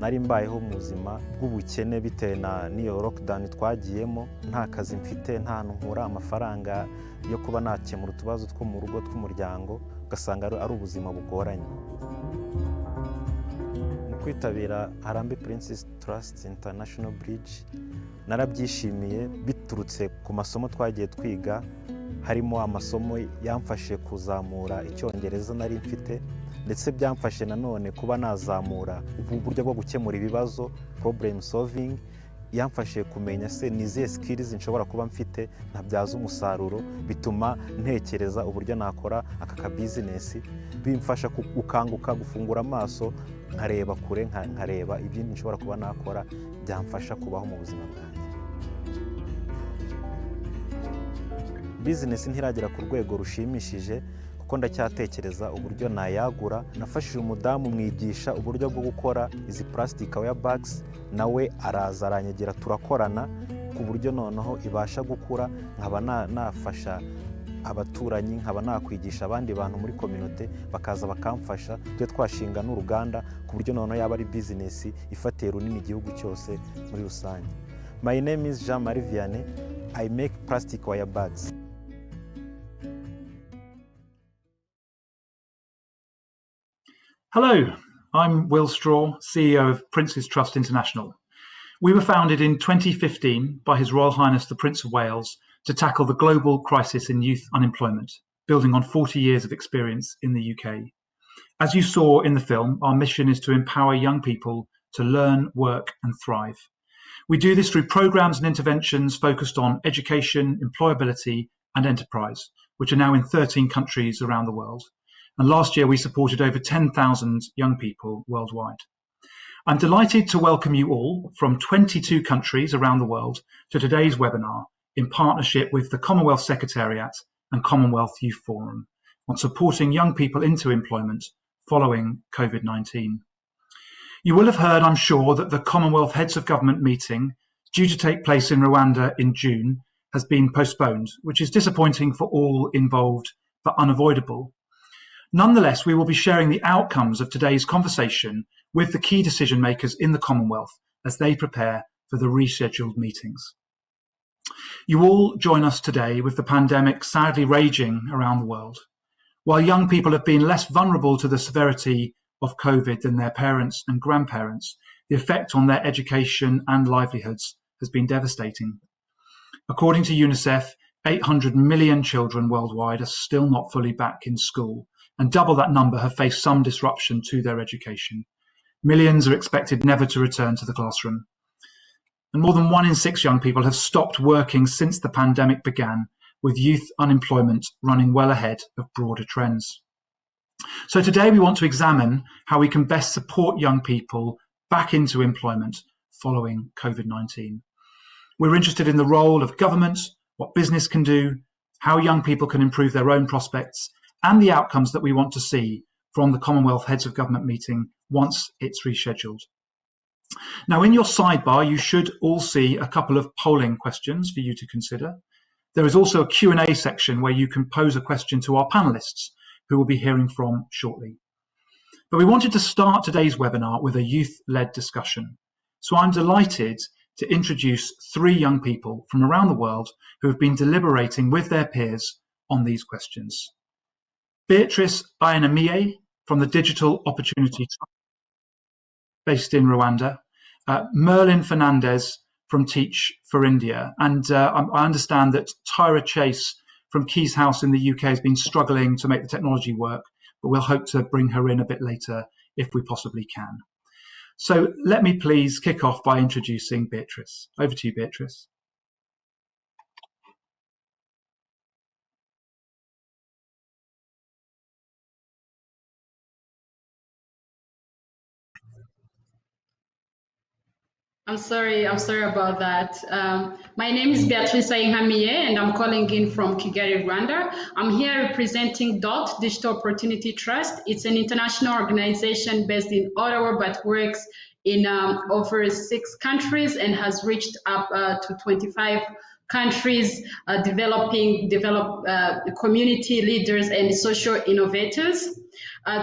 nari mbayeho mu buzima bw'ubukene bitewe n'iyo lockdown twagiyemo, nta kazi mfite, nta hantu nkura amafaranga yo kuba nakemura utubazo two mu rugo tw'umuryango, ugasanga ari ubuzima bugoranye. Mu kwitabira Harambe Princess Trust International Bridge narabyishimiye biturutse ku masomo twagiye twiga, harimo amasomo yamfashe kuzamura icyongereza nari mfite, ndetse byamfashe nanone kuba nazamura ubu buryo bwo gukemura ibibazo, problem solving, yamfashe kumenya se nizihe skills nshobora kuba mfite ntabyaza umusaruro, bituma ntekereza uburyo nakora aka business, bimfasha gukanguka, gufungura amaso, nkareba kure, nkareba ibindi nshobora kuba nakora byamfasha kubaho mu buzima bwanjye. Business ntiragera ku rwego rushimishije kuko ndacyatekereza uburyo nayagura. Nafashije umudamu mwigisha uburyo bwo gukora izi plastic wear bags, nawe araza aranyegera turakorana ku buryo noneho ibasha gukura, nkaba nafasha abaturanyi, nkaba nakwigisha abandi bantu muri community bakaza bakamfasha, twe twashinga n'uruganda ku buryo noneho yaba ari business ifatiye runini igihugu cyose muri rusange. My name is Jean-Marie Vianney. I make plastic wear bags. Hello, I'm Will Straw, CEO of Prince's Trust International. We were founded in 2015 by His Royal Highness the Prince of Wales to tackle the global crisis in youth unemployment, building on 40 years of experience in the UK. As you saw in the film, our mission is to empower young people to learn, work and thrive. We do this through programmes and interventions focused on education, employability and enterprise, which are now in 13 countries around the world. And last year we supported over 10,000 young people worldwide. I'm delighted to welcome you all from 22 countries around the world to today's webinar in partnership with the Commonwealth Secretariat and Commonwealth Youth Forum on supporting young people into employment following COVID-19. You will have heard, I'm sure, that the Commonwealth Heads of Government meeting due to take place in Rwanda in June has been postponed, which is disappointing for all involved but unavoidable. Nonetheless, we will be sharing the outcomes of today's conversation with the key decision makers in the Commonwealth as they prepare for the rescheduled meetings. You all join us today with the pandemic sadly raging around the world. While young people have been less vulnerable to the severity of COVID than their parents and grandparents, the effect on their education and livelihoods has been devastating. According to UNICEF, 800 million children worldwide are still not fully back in school, and double that number have faced some disruption to their education. Millions are expected never to return to the classroom. And more than 1 in 6 young people have stopped working since the pandemic began, with youth unemployment running well ahead of broader trends. So today we want to examine how we can best support young people back into employment following COVID-19. We're interested in the role of government, what business can do, how young people can improve their own prospects, and the outcomes that we want to see from the Commonwealth Heads of Government meeting once it's rescheduled. Now, in your sidebar, you should all see a couple of polling questions for you to consider. There is also a Q&A section where you can pose a question to our panelists, who we'll be hearing from shortly. But we wanted to start today's webinar with a youth-led discussion. So I'm delighted to introduce 3 young people from around the world who have been deliberating with their peers on these questions. Beatrice Ayanamiye from the Digital Opportunity Trust, based in Rwanda, Merlin Fernandez from Teach for India, and I understand that Tyra Chase from Keys House in the UK has been struggling to make the technology work, but we'll hope to bring her in a bit later if we possibly can. So let me please kick off by introducing Beatrice. Over to you, Beatrice. I'm sorry about that. My name is Beatrice Ayinkamiye and I'm calling in from Kigali, Rwanda. I'm here representing DOT, Digital Opportunity Trust. It's an international organization based in Ottawa but works in over 6 countries and has reached up to 25 countries develop community leaders and social innovators.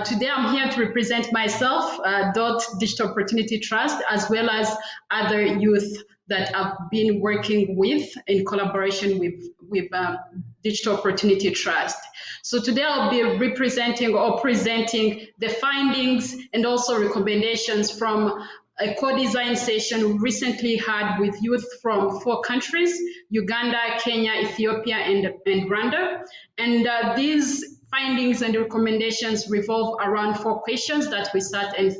Today I'm here to represent myself, DOT Digital Opportunity Trust, as well as other youth that I've been working with in collaboration with Digital Opportunity Trust. So today I'll be representing or presenting the findings and also recommendations from a co-design session we recently had with youth from 4 countries, Uganda, Kenya, Ethiopia, and Rwanda. And these findings and recommendations revolve around 4 questions that we sat and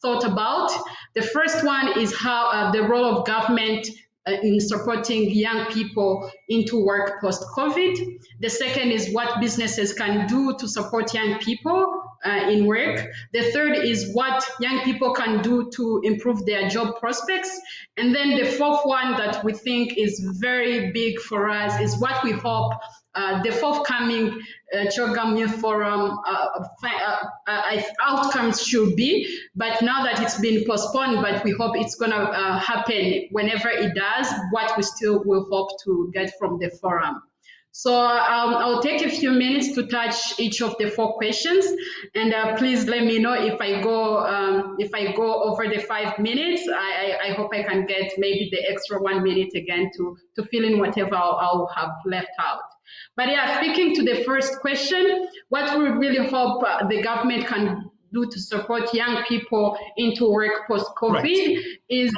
thought about. The first one is how the role of government in supporting young people into work post-COVID. The second is what businesses can do to support young people in work. The third is what young people can do to improve their job prospects. And then the fourth one that we think is very big for us is what we hope the forthcoming Chogam Youth Forum outcomes should be, but now that it's been postponed, but we hope it's going to happen whenever it does, what we still will hope to get from the forum. So I'll take a few minutes to touch each of the 4 questions, and please let me know if I go over the 5 minutes. I hope I can get maybe the extra 1 minute again to fill in whatever I'll have left out. But yeah, speaking to the first question, what we really hope the government can do to support young people into work post-COVID is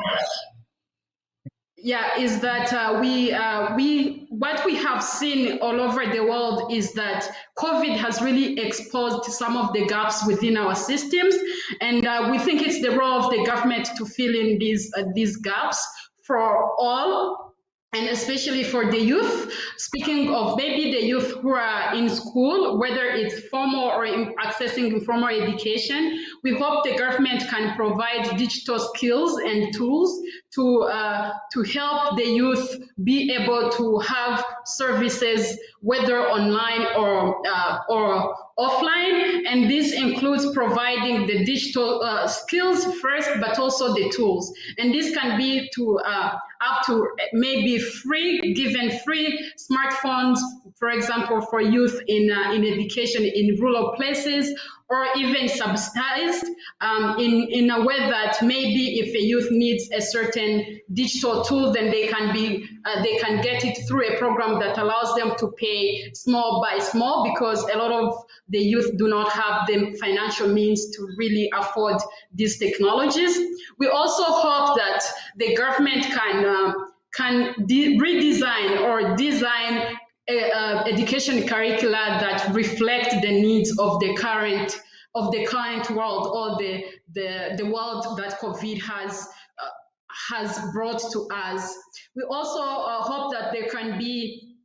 that what we have seen all over the world is that COVID has really exposed some of the gaps within our systems, and we think it's the role of the government to fill in these gaps for all, and especially for the youth. Speaking of maybe the youth who are in school, whether it's formal or accessing informal education, we hope the government can provide digital skills and tools to help the youth be able to have services, whether online or offline. And this includes providing the digital skills first, but also the tools. And this can be to up to maybe given free smartphones, for example, for youth in education in rural places, or even subsidized in a way that maybe if a youth needs a certain digital tool, then they can get it through a program that allows them to pay small by small, because a lot of the youth do not have the financial means to really afford these technologies. We also hope that the government can redesign or design education curricula that reflect the needs of the current world, or the world that COVID has brought to us. We also hope that there can be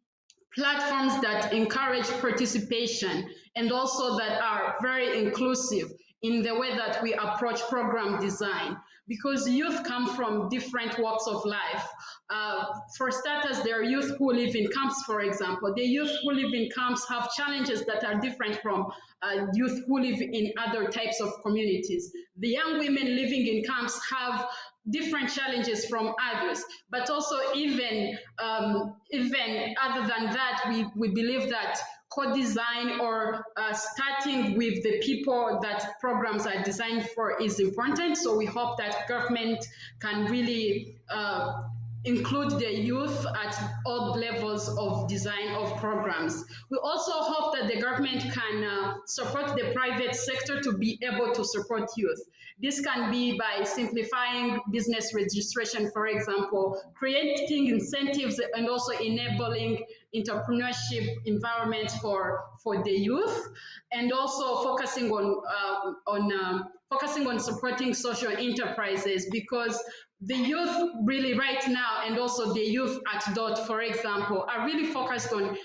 platforms that encourage participation and also that are very inclusive in the way that we approach program design, because youth come from different walks of life. For starters, there are youth who live in camps, for example. The youth who live in camps have challenges that are different from youth who live in other types of communities. The young women living in camps have different challenges from others, but also even other than that, we believe that co-design or starting with the people that programs are designed for is important. So we hope that government can really include the youth at all levels of design of programs. We also hope that the government can support the private sector to be able to support youth. This can be by simplifying business registration, for example, creating incentives and also enabling entrepreneurship environments for the youth, and also focusing on supporting social enterprises, because the youth really right now, and also the youth at DOT, for example, are really focused on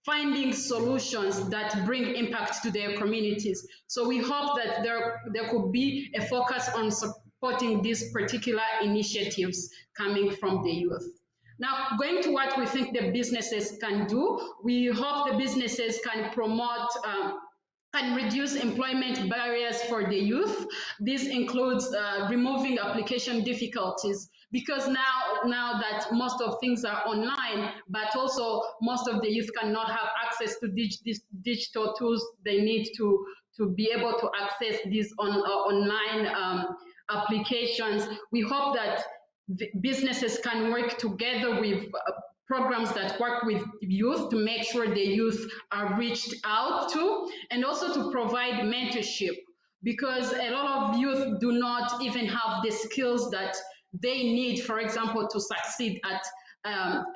finding solutions that bring impact to their communities. So we hope that there could be a focus on supporting these particular initiatives coming from the youth. Now, going to what we think the businesses can do, we hope the businesses can promote and reduce employment barriers for the youth. This includes removing application difficulties, because now now that most of things are online, but also most of the youth cannot have access to digital tools they need to be able to access these online applications. We hope that businesses can work together with programs that work with youth to make sure the youth are reached out to, and also to provide mentorship, because a lot of youth do not even have the skills that they need, for example, to succeed at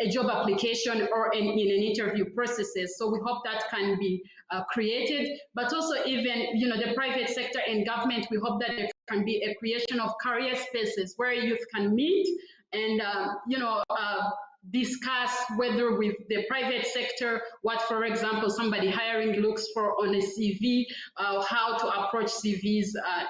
a job application or in an interview processes. So we hope that can be created, but also even, the private sector and government, we hope that there can be a creation of career spaces where youth can meet and, discuss whether with the private sector, what, for example, somebody hiring looks for on a CV, how to approach CVs,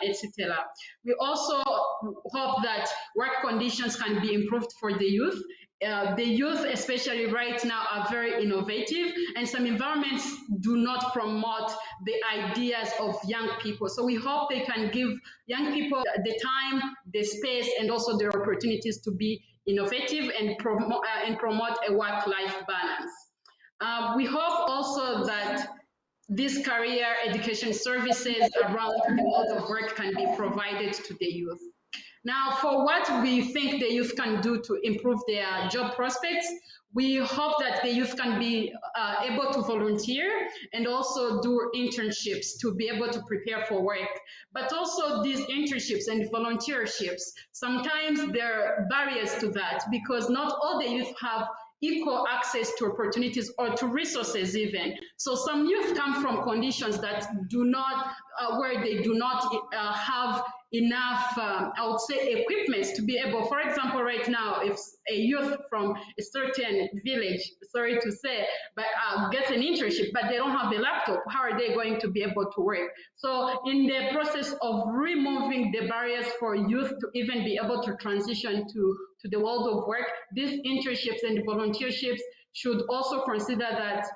etc. We also hope that work conditions can be improved for the youth. The youth, especially right now, are very innovative, and some environments do not promote the ideas of young people. So we hope they can give young people the time, the space, and also the opportunities to be innovative and promote a work-life balance. We hope also that these career education services around the world of work can be provided to the youth. Now, for what we think the youth can do to improve their job prospects, we hope that the youth can be able to volunteer and also do internships to be able to prepare for work. But also these internships and volunteerships, sometimes there are barriers to that because not all the youth have equal access to opportunities or to resources even. So some youth come from conditions that do not, where they do not have enough, I would say, equipment to be able, for example, right now, if a youth from a certain village, sorry to say, but gets an internship, but they don't have a laptop, how are they going to be able to work? So in the process of removing the barriers for youth to even be able to transition to the world of work, these internships and volunteerships should also consider that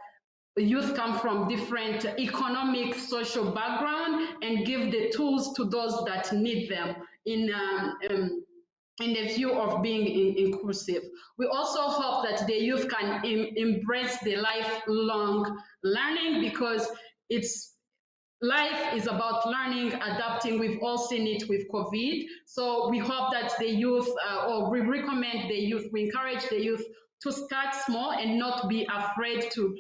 youth come from different economic, social background and give the tools to those that need them in the view of being inclusive. We also hope that the youth can embrace the lifelong learning because life is about learning, adapting. We've all seen it with COVID. So we hope that the youth, or we recommend the youth, we encourage the youth to start small and not be afraid to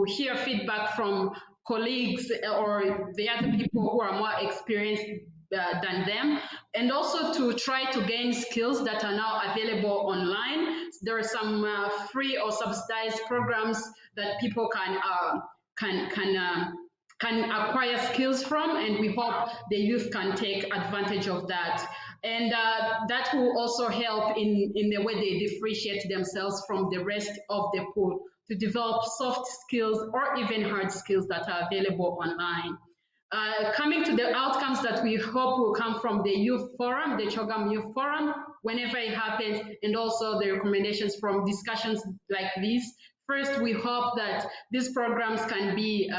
hear feedback from colleagues or the other people who are more experienced than them, and also to try to gain skills that are now available online. There are some free or subsidized programs that people can acquire skills from, and we hope the youth can take advantage of that. And that will also help in the way they differentiate themselves from the rest of the pool to develop soft skills or even hard skills that are available online. Coming to the outcomes that we hope will come from the youth forum, the CHOGM Youth Forum, whenever it happens, and also the recommendations from discussions like these. First, we hope that these programs can be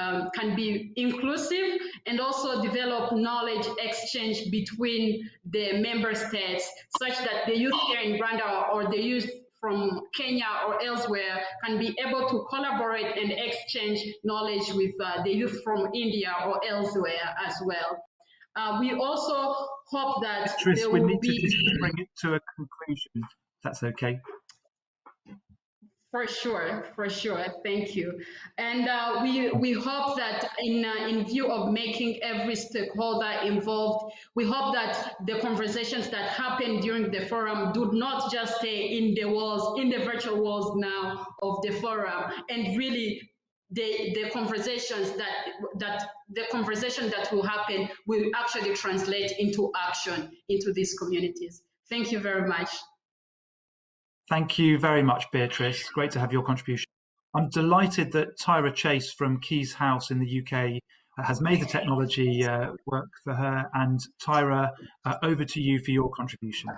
inclusive and also develop knowledge exchange between the member states, such that the youth here in Rwanda or the youth from Kenya or elsewhere can be able to collaborate and exchange knowledge with the youth from India or elsewhere as well. We also hope that Tris, we need to just bring it to a conclusion, if that's okay. For sure. Thank you. And we hope that in view of making every stakeholder involved, we hope that the conversations that happen during the forum do not just stay in the walls, in the virtual walls now of the forum, and really the conversations that will happen will actually translate into action into these communities. Thank you very much. Thank you very much, Beatrice. Great to have your contribution. I'm delighted that Tyra Chase from Keys House in the UK has made the technology work for her. And Tyra, over to you for your contribution.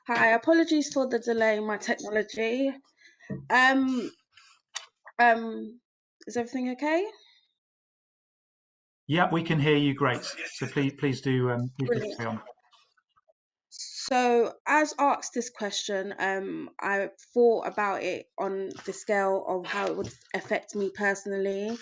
Hi, apologies for the delay in my technology. Is everything okay? Yeah, we can hear you great. So please do carry on. So, as asked this question, I thought about it on the scale of how it would affect me personally,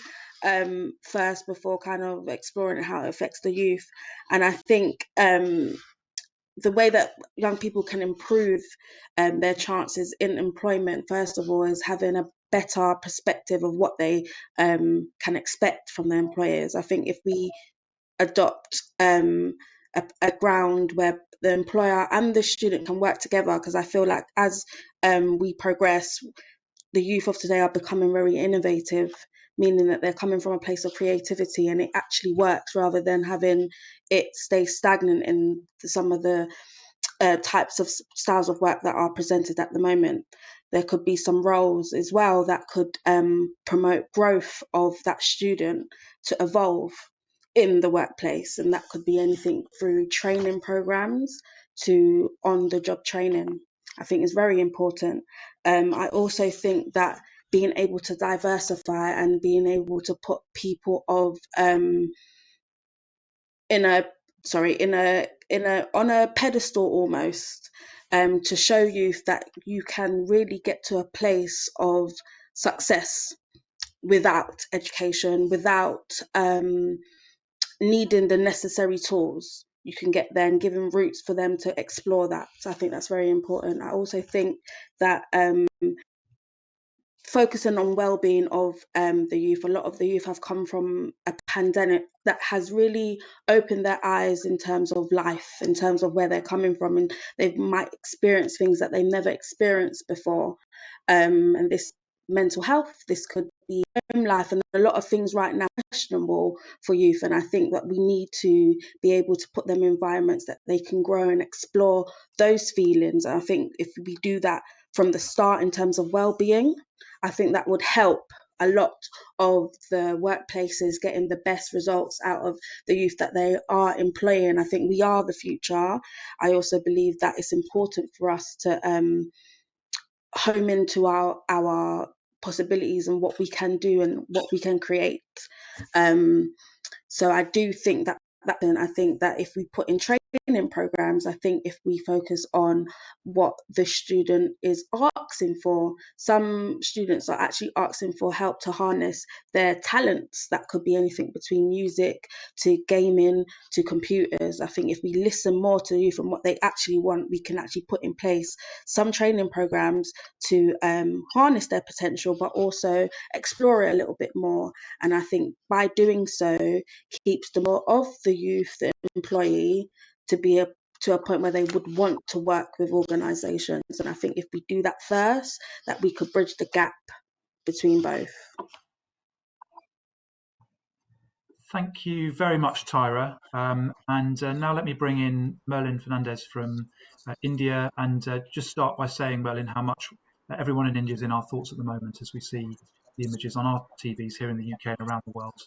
first before kind of exploring how it affects the youth. And I think the way that young people can improve their chances in employment, first of all, is having a better perspective of what they can expect from their employers. I think if we adopt a ground where the employer and the student can work together, because I feel like as we progress, the youth of today are becoming very innovative, meaning that they're coming from a place of creativity and it actually works rather than having it stay stagnant in some of the types of styles of work that are presented at the moment. There could be some roles as well that could promote growth of that student to evolve in the workplace, and that could be anything through training programs to on-the-job training. I think is very important. I also think that being able to diversify and being able to put people of in a on a pedestal almost, to show youth that you can really get to a place of success without education, without needing the necessary tools. You can get there and giving routes for them to explore that. So I think that's very important. I also think that focusing on well-being of the youth. A lot of the youth have come from a pandemic that has really opened their eyes in terms of life, in terms of where they're coming from, and they might experience things that they never experienced before. And this mental health, this could be home life, and a lot of things right now are questionable for youth. And I think that we need to be able to put them in environments that they can grow and explore those feelings. And I think if we do that from the start in terms of well-being, I think that would help a lot of the workplaces getting the best results out of the youth that they are employing. I think we are the future. I also believe that it's important for us to home into our possibilities and what we can do and what we can create. So I do think that and I think that if we put in training programs, I think if we focus on what the student is asking for, some students are actually asking for help to harness their talents. That could be anything between music to gaming to computers. I think if we listen more to youth and what they actually want, we can actually put in place some training programs to harness their potential, but also explore it a little bit more. And I think by doing so, keeps the more of the youth, the employee, to be to a point where they would want to work with organisations. And I think if we do that first, that we could bridge the gap between both. Thank you very much, Tyra. And now let me bring in Merlin Fernandez from India, and just start by saying, Merlin, how much everyone in India is in our thoughts at the moment as we see the images on our TVs here in the UK and around the world,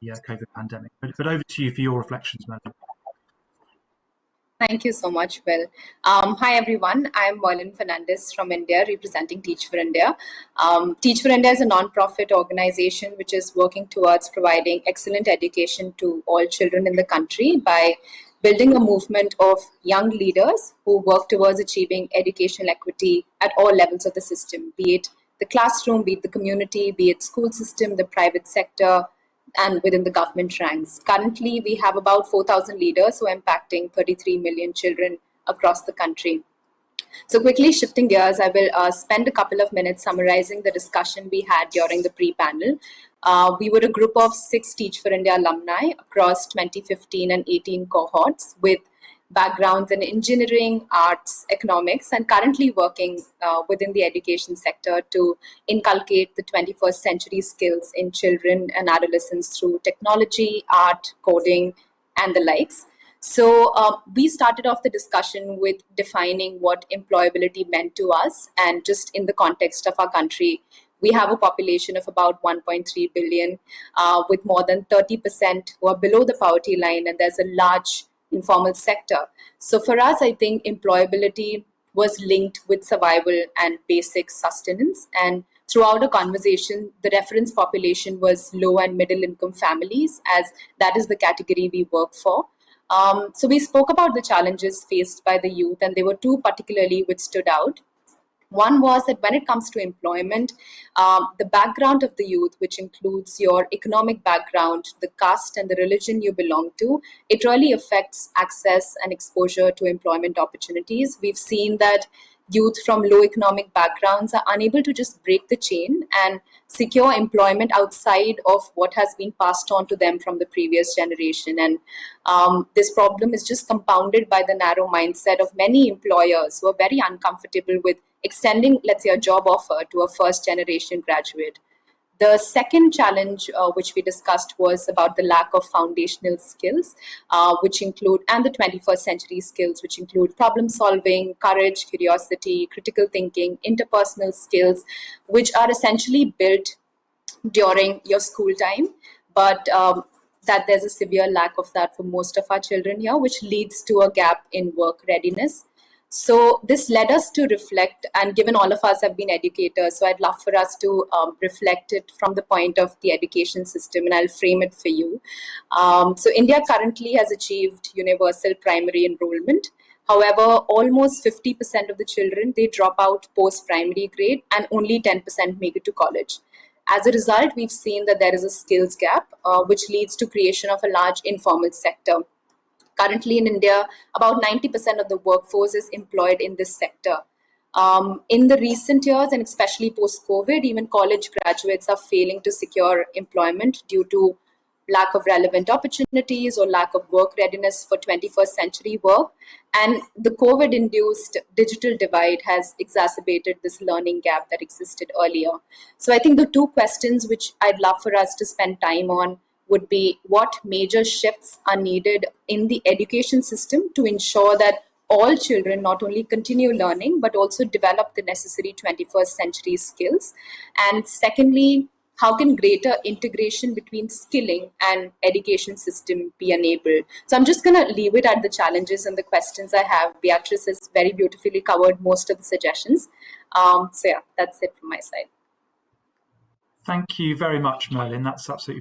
the COVID pandemic. But over to you for your reflections, Merlin. Thank you so much, Will. Hi, everyone. I'm Merlin Fernandez from India, representing Teach for India. Teach for India is a non-profit organization which is working towards providing excellent education to all children in the country by building a movement of young leaders who work towards achieving educational equity at all levels of the system, be it the classroom, be it the community, be it school system, the private sector, and within the government ranks. Currently, we have about 4,000 leaders who are impacting 33 million children across the country. So quickly shifting gears, I will spend a couple of minutes summarizing the discussion we had during the pre-panel. We were a group of 6 Teach for India alumni across 2015 and 18 cohorts with backgrounds in engineering, arts, economics, and currently working within the education sector to inculcate the 21st century skills in children and adolescents through technology, art, coding, and the likes. So we started off the discussion with defining what employability meant to us, and just in the context of our country, we have a population of about 1.3 billion, with more than 30% who are below the poverty line, and there's a large informal sector. So for us, I think employability was linked with survival and basic sustenance. And throughout the conversation, the reference population was low and middle income families, as that is the category we work for. So we spoke about the challenges faced by the youth, and there were two particularly which stood out. One was that when it comes to employment, the background of the youth, which includes your economic background, the caste and the religion you belong to, it really affects access and exposure to employment opportunities. We've seen that youth from low economic backgrounds are unable to just break the chain and secure employment outside of what has been passed on to them from the previous generation. And this problem is just compounded by the narrow mindset of many employers who are very uncomfortable with extending, let's say, a job offer to a first generation graduate. The second challenge, which we discussed, was about the lack of foundational skills, which include, and the 21st century skills, which include problem solving, courage, curiosity, critical thinking, interpersonal skills, which are essentially built during your school time. But that there's a severe lack of that for most of our children here, which leads to a gap in work readiness. So this led us to reflect, and given all of us have been educators, so I'd love for us to reflect it from the point of the education system, and I'll frame it for you. So India currently has achieved universal primary enrollment. However, almost 50% of the children, they drop out post-primary grade, and only 10% make it to college. As a result, we've seen that there is a skills gap, which leads to creation of a large informal sector. Currently in India, about 90% of the workforce is employed in this sector. In the recent years, and especially post-COVID, even college graduates are failing to secure employment due to lack of relevant opportunities or lack of work readiness for 21st century work. And the COVID-induced digital divide has exacerbated this learning gap that existed earlier. So I think the two questions which I'd love for us to spend time on would be what major shifts are needed in the education system to ensure that all children not only continue learning, but also develop the necessary 21st century skills. And secondly, how can greater integration between skilling and education system be enabled? So I'm just going to leave it at the challenges and the questions I have. Beatrice has very beautifully covered most of the suggestions. So yeah, that's it from my side. Thank you very much, Merlin. That's absolutely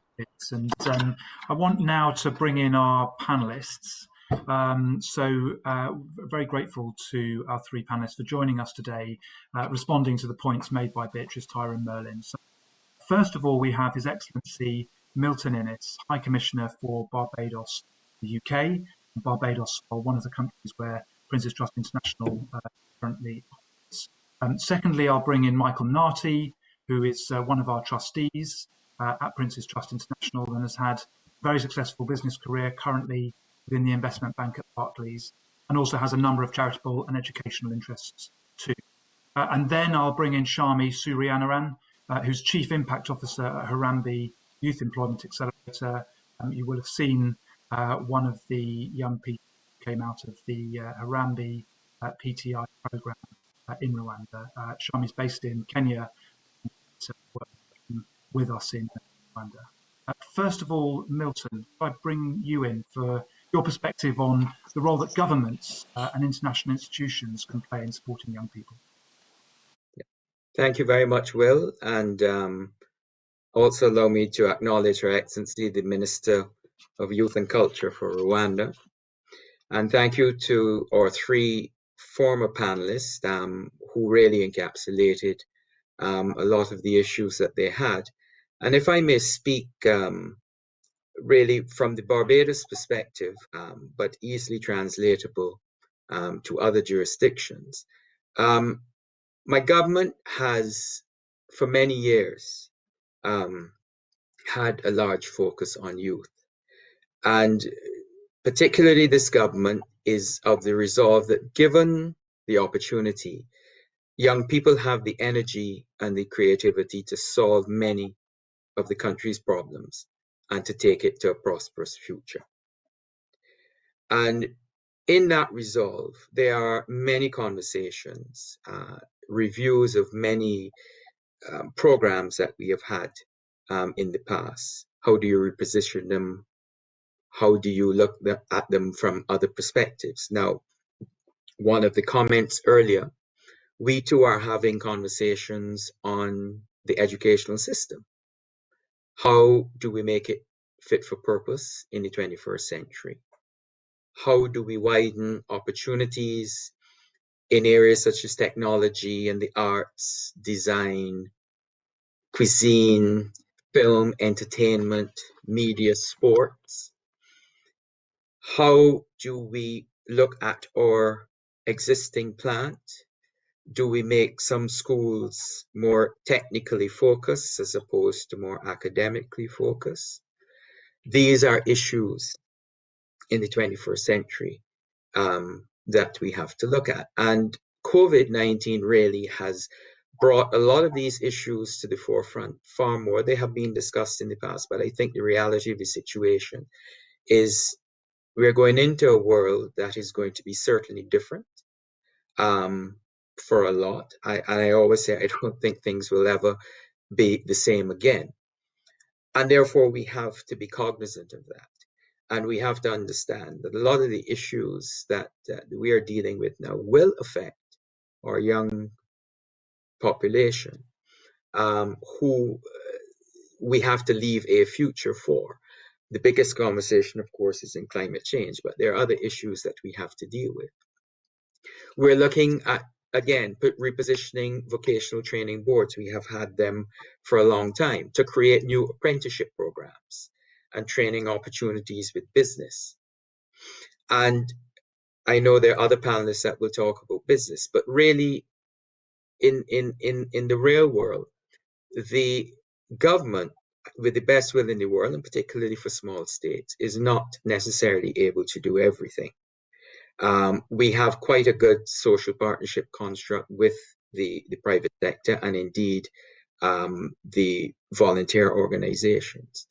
brilliant. And I want now to bring in our panelists. Very grateful to our three panelists for joining us today, responding to the points made by Beatrice, Tyra and Merlin. So first of all, we have His Excellency Milton Innes, High Commissioner for Barbados, the UK. And Barbados are one of the countries where Prince's Trust International currently operates. Secondly, I'll bring in Michael Narty, who is one of our trustees at Prince's Trust International and has had a very successful business career currently within the investment bank at Barclays, and also has a number of charitable and educational interests too. And then I'll bring in Shami Suryanaran, who's Chief Impact Officer at Harambee Youth Employment Accelerator. You will have seen one of the young people who came out of the Harambee PTI program in Rwanda. Shami's based in Kenya, working with us in Rwanda. First of all, Milton, I bring you in for your perspective on the role that governments and international institutions can play in supporting young people. Thank you very much, Will, and also allow me to acknowledge Her Excellency, the Minister of Youth and Culture for Rwanda. And thank you to our three former panelists who really encapsulated a lot of the issues that they had. And if I may speak really from the Barbados perspective, but easily translatable to other jurisdictions, my government has, for many years, had a large focus on youth. And particularly this government is of the resolve that given the opportunity, young people have the energy and the creativity to solve many of the country's problems and to take it to a prosperous future. And in that resolve, there are many conversations, reviews of many programs that we have had in the past. How do you reposition them? How do you look at them from other perspectives? Now, one of the comments earlier, we too are having conversations on the educational system. How do we make it fit for purpose in the 21st century? how do we widen opportunities in areas such as technology and the arts, design, cuisine, film, entertainment, media, sports. How do we look at our existing plant? Do we make some schools more technically focused as opposed to more academically focused? These are issues in the 21st century that we have to look at. And COVID-19 really has brought a lot of these issues to the forefront far more. They have been discussed in the past, but I think the reality of the situation is we're going into a world that is going to be certainly different for a lot. I always say I don't think things will ever be the same again. And therefore, we have to be cognizant of that. And we have to understand that a lot of the issues that we are dealing with now will affect our young population, who we have to leave a future for. The biggest conversation, of course, is in climate change, but there are other issues that we have to deal with. We're looking at, again, repositioning vocational training boards. We have had them for a long time to create new apprenticeship programs and training opportunities with business. And I know there are other panelists that will talk about business, but really in the real world, the government, with the best will in the world, and particularly for small states, is not necessarily able to do everything. We have quite a good social partnership construct with the private sector and indeed the volunteer organizations.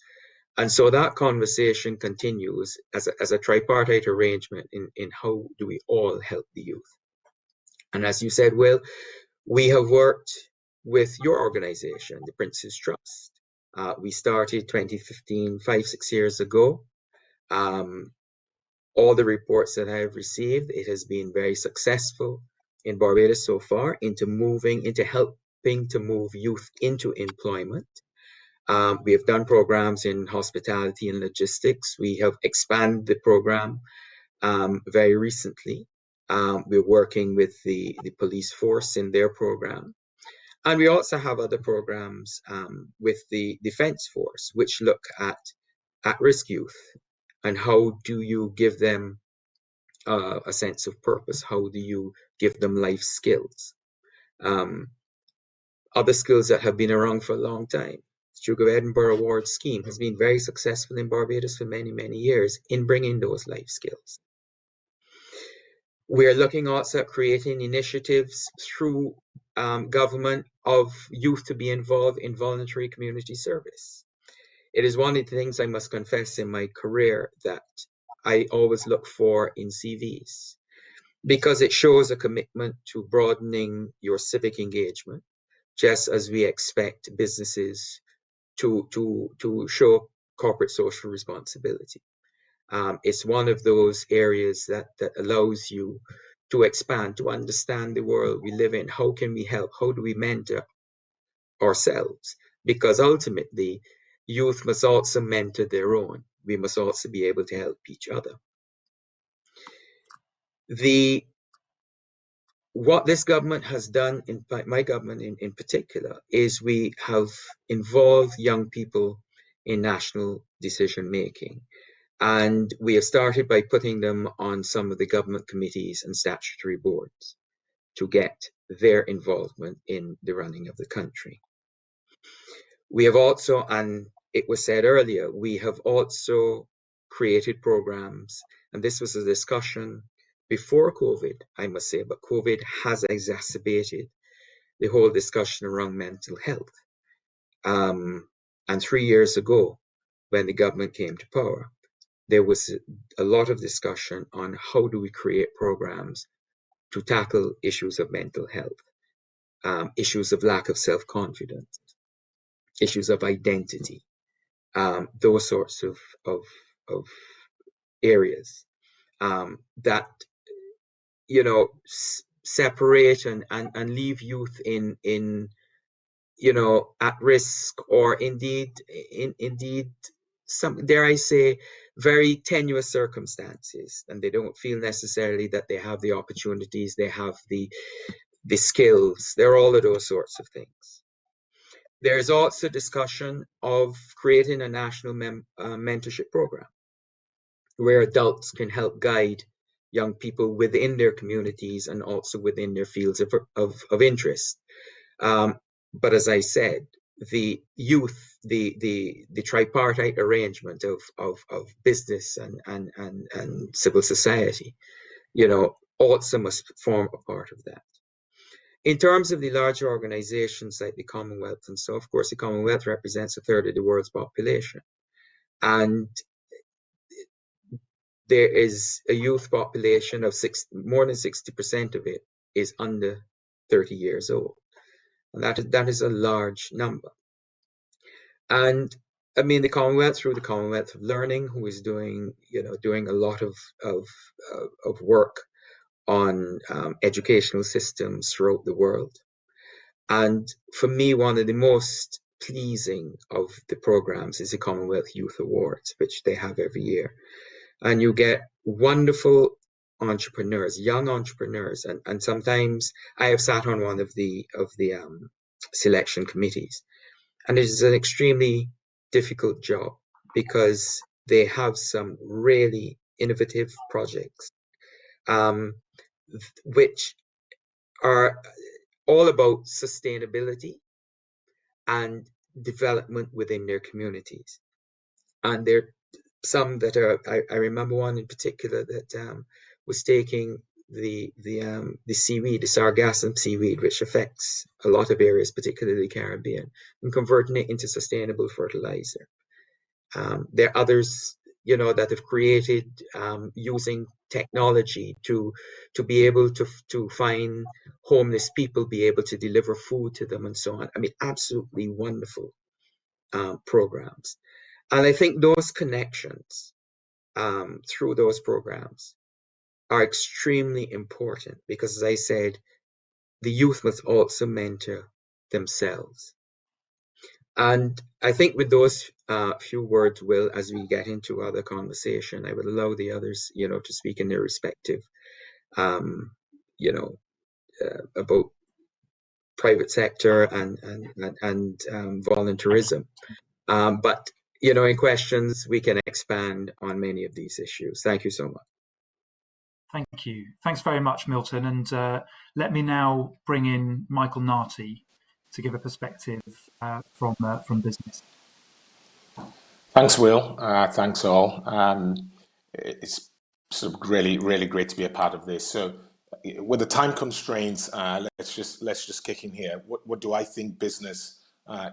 And so that conversation continues as a tripartite arrangement in how do we all help the youth. And as you said, Will, we have worked with your organization, the Prince's Trust. We started 2015, 5-6 years ago. All the reports that I have received, it has been very successful in Barbados so far into helping to move youth into employment. We have done programs in hospitality and logistics. We have expanded the program very recently. We're working with the police force in their program. And we also have other programs with the Defence Force, which look at at-risk youth and how do you give them a sense of purpose? How do you give them life skills? Other skills that have been around for a long time. The Duke of Edinburgh Award scheme has been very successful in Barbados for many, many years in bringing those life skills. We're looking also at creating initiatives through government of youth to be involved in voluntary community service. It is one of the things I must confess in my career that I always look for in CVs, because it shows a commitment to broadening your civic engagement, just as we expect businesses to show corporate social responsibility. It's one of those areas that allows you to expand, to understand the world we live in. How can we help? How do we mentor ourselves? Because ultimately, youth must also mentor their own. We must also be able to help each other. What this government has done, in fact, my government in particular, is we have involved young people in national decision making. And we have started by putting them on some of the government committees and statutory boards to get their involvement in the running of the country. We have also, and it was said earlier, we have also created programs, and this was a discussion before COVID, I must say, but COVID has exacerbated the whole discussion around mental health. And 3 years ago, when the government came to power, there was a lot of discussion on how do we create programs to tackle issues of mental health, issues of lack of self-confidence, issues of identity, those sorts of areas that, you know, separate and leave youth in you know, at risk or indeed some, dare I say, very tenuous circumstances, and they don't feel necessarily that they have the opportunities, they have the skills. There are all of those sorts of things. There's also discussion of creating a national mentorship program where adults can help guide young people within their communities and also within their fields of interest. But as I said, the youth, the tripartite arrangement of business and civil society, you know, also must form a part of that. In terms of the larger organizations like the Commonwealth, and so, of course, the Commonwealth represents a third of the world's population. And there is a youth population of more than 60% of it is under 30 years old. And that is a large number. And I mean, the Commonwealth, through the Commonwealth of Learning, who is doing a lot of work on educational systems throughout the world. And for me, one of the most pleasing of the programs is the Commonwealth Youth Awards, which they have every year. And you get wonderful entrepreneurs, young entrepreneurs, and sometimes I have sat on one of the selection committees, and it is an extremely difficult job because they have some really innovative projects, which are all about sustainability and development within their communities. And there are some that are, I remember one in particular that was taking the seaweed, the sargassum seaweed, which affects a lot of areas, particularly the Caribbean, and converting it into sustainable fertilizer. There are others, you know, that have created using technology to be able to find homeless people, be able to deliver food to them, and so on. I mean, absolutely wonderful programs. And I think those connections through those programs are extremely important because, as I said, the youth must also mentor themselves. And I think with those few words, Will, as we get into other conversation, I would allow the others, you know, to speak in their respective, you know, about private sector and volunteerism. But, you know, in questions, we can expand on many of these issues. Thank you so much. Thank you. Thanks very much, Milton. And let me now bring in Michael Narty to give a perspective from business. Thanks, Will. Thanks all. It's sort of really, really great to be a part of this. So, with the time constraints, let's just kick in here. What do I think business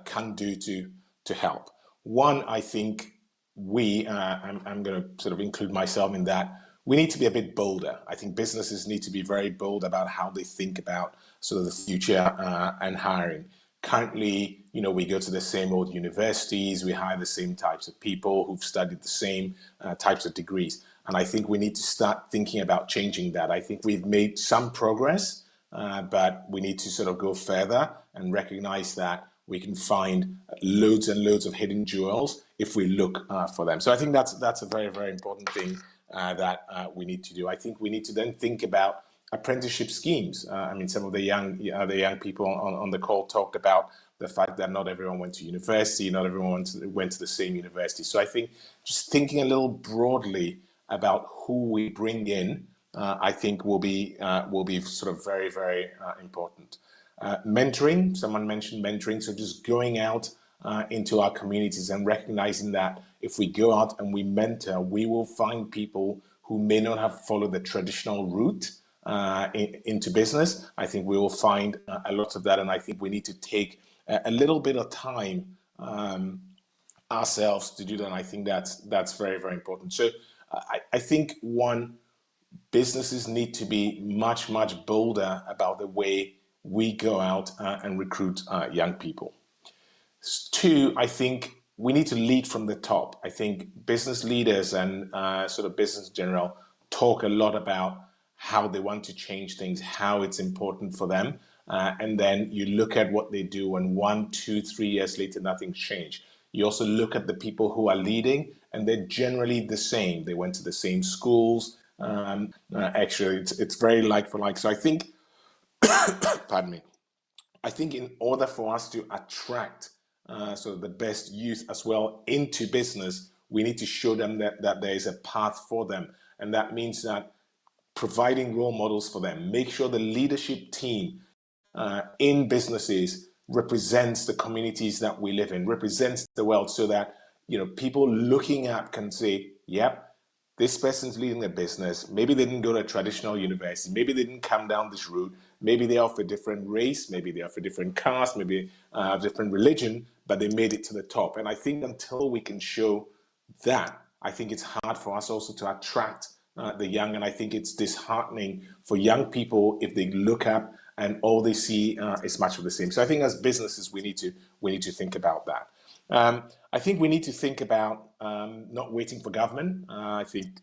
can do to help? One, I think I'm going to sort of include myself in that. We need to be a bit bolder. I think businesses need to be very bold about how they think about sort of the future and hiring. Currently, you know, we go to the same old universities, we hire the same types of people who've studied the same types of degrees. And I think we need to start thinking about changing that. I think we've made some progress, but we need to sort of go further and recognize that we can find loads and loads of hidden jewels if we look for them. So I think that's a very, very important thing that we need to do. I think we need to then think about apprenticeship schemes. I mean, some of the young people on the call talked about the fact that not everyone went to university, not everyone went to the same university. So I think just thinking a little broadly about who we bring in, I think will be sort of very, very important. Mentoring, someone mentioned mentoring. So just going out into our communities and recognizing that if we go out and we mentor, we will find people who may not have followed the traditional route into business. I think we will find a lot of that, and I think we need to take a little bit of time ourselves to do that. And I think that's very, very important. So I think one, businesses need to be much, much bolder about the way we go out and recruit young people. Two, I think we need to lead from the top. I think business leaders and sort of business in general talk a lot about how they want to change things, how it's important for them. And then you look at what they do, and 1, 2, 3 years later, nothing's changed. You also look at the people who are leading, and they're generally the same. They went to the same schools. Actually, it's very like for like. So I think, pardon me, I think in order for us to attract sort of the best youth as well into business, we need to show them that there is a path for them. And that means that providing role models for them, make sure the leadership team in businesses represents the communities that we live in, represents the world, so that people looking at can say, yep, this person's leading a business. Maybe they didn't go to a traditional university. Maybe they didn't come down this route. Maybe they're of a different race. Maybe they're of a different caste. Maybe a different religion, but they made it to the top. And I think until we can show that, I think it's hard for us also to attract the young. And I think it's disheartening for young people if they look up and all they see is much of the same. So I think as businesses, we need to think about that. I think we need to think about not waiting for government. I think,